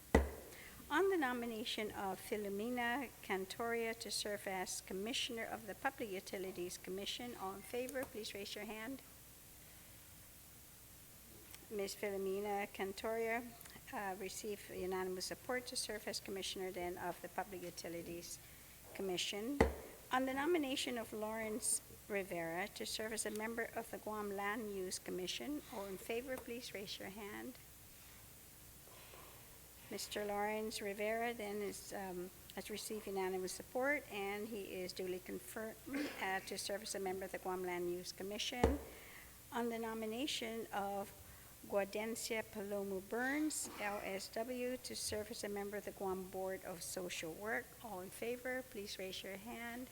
On the nomination of Philomena Cantoria to serve as commissioner of the Public Utilities Commission, all in favor, please raise your hand. Ms. Philomena Cantoria received unanimous support to serve as commissioner then of the Public Utilities Commission. On the nomination of Lawrence Rivera to serve as a member of the Guam Land Use Commission, all in favor, please raise your hand. Mr. Lawrence Rivera then has received unanimous support, and he is duly confirmed to serve as a member of the Guam Land Use Commission. On the nomination of Guadencia Palomo Burns, LSW, to serve as a member of the Guam Board of Social Work, all in favor, please raise your hand.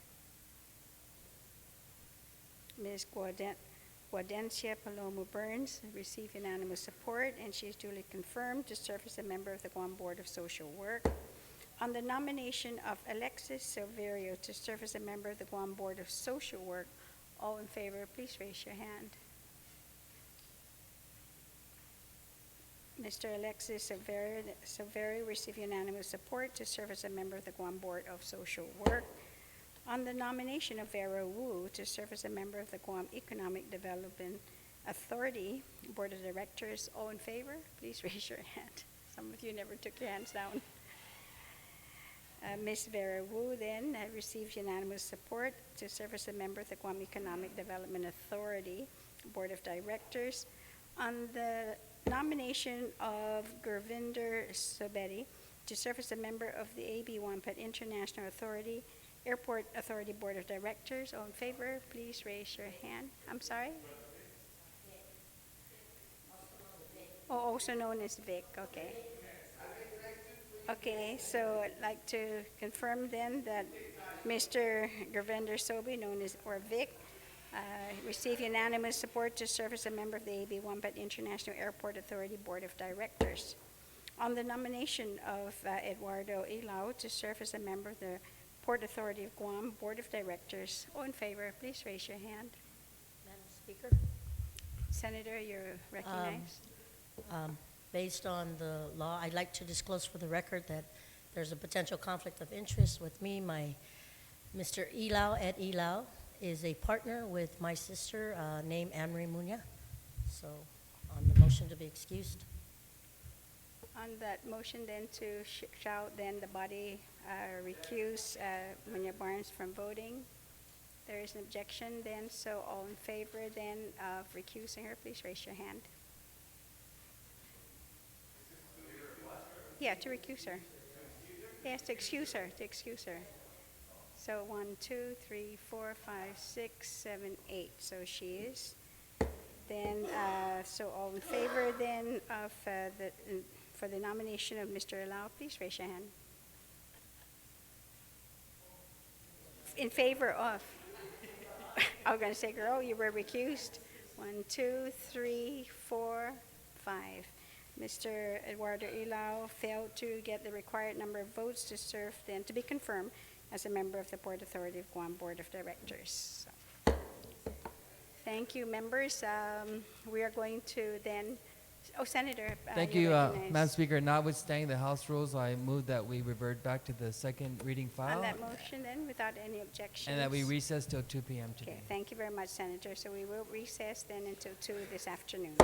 Ms. Guadencia Palomo Burns received unanimous support, and she is duly confirmed to serve as a member of the Guam Board of Social Work. On the nomination of Alexis Silverio to serve as a member of the Guam Board of Social Work, all in favor, please raise your hand. Mr. Alexis Silverio received unanimous support to serve as a member of the Guam Board of Social Work. On the nomination of Vera Wu to serve as a member of the Guam Economic Development Authority Board of Directors, all in favor, please raise your hand. Some of you never took your hands down. Ms. Vera Wu then received unanimous support to serve as a member of the Guam Economic Development Authority Board of Directors. On the nomination of Gurvinder Sobedi to serve as a member of the AB1 International Authority Airport Authority Board of Directors, all in favor, please raise your hand. I'm sorry? Oh, also known as Vic, okay. Okay, so I'd like to confirm then that Mr. Gurvinder Sobi, known as, or Vic, received unanimous support to serve as a member of the AB1 International Airport Authority Board of Directors. On the nomination of Eduardo Ilao to serve as a member of the Port Authority of Guam Board of Directors, all in favor, please raise your hand. Madam Speaker, Senator, you're recognized. based on the law, I'd like to disclose for the record that there's a potential conflict of interest with me. Mr. Ilao Ed Ilao is a partner with my sister named Anne-Marie Muña. So on the motion to be excused. On that motion then to shall then the body recuse Muña Barnes from voting. There is an objection then, so all in favor then of recusing her, please raise your hand. Yeah, to recuse her. Yes, to excuse her, So 1, 2, 3, 4, 5, 6, 7, 8. So she is. Then, so all in favor then of for the nomination of Mr. Ilao, please raise your hand. In favor of. I was going to say, girl, you were recused. 1, 2, 3, 4, 5. Mr. Eduardo Ilao failed to get the required number of votes to serve then to be confirmed as a member of the Port Authority of Guam Board of Directors. So, thank you, members. We are going to then, Senator. Thank you're you, recognized. Madam Speaker. Notwithstanding the House rules, I move that we revert back to the second reading file On that motion then, without any objections. and that we recess till 2 p.m. today. Okay, thank you very much, Senator. So we will recess then until 2 this afternoon.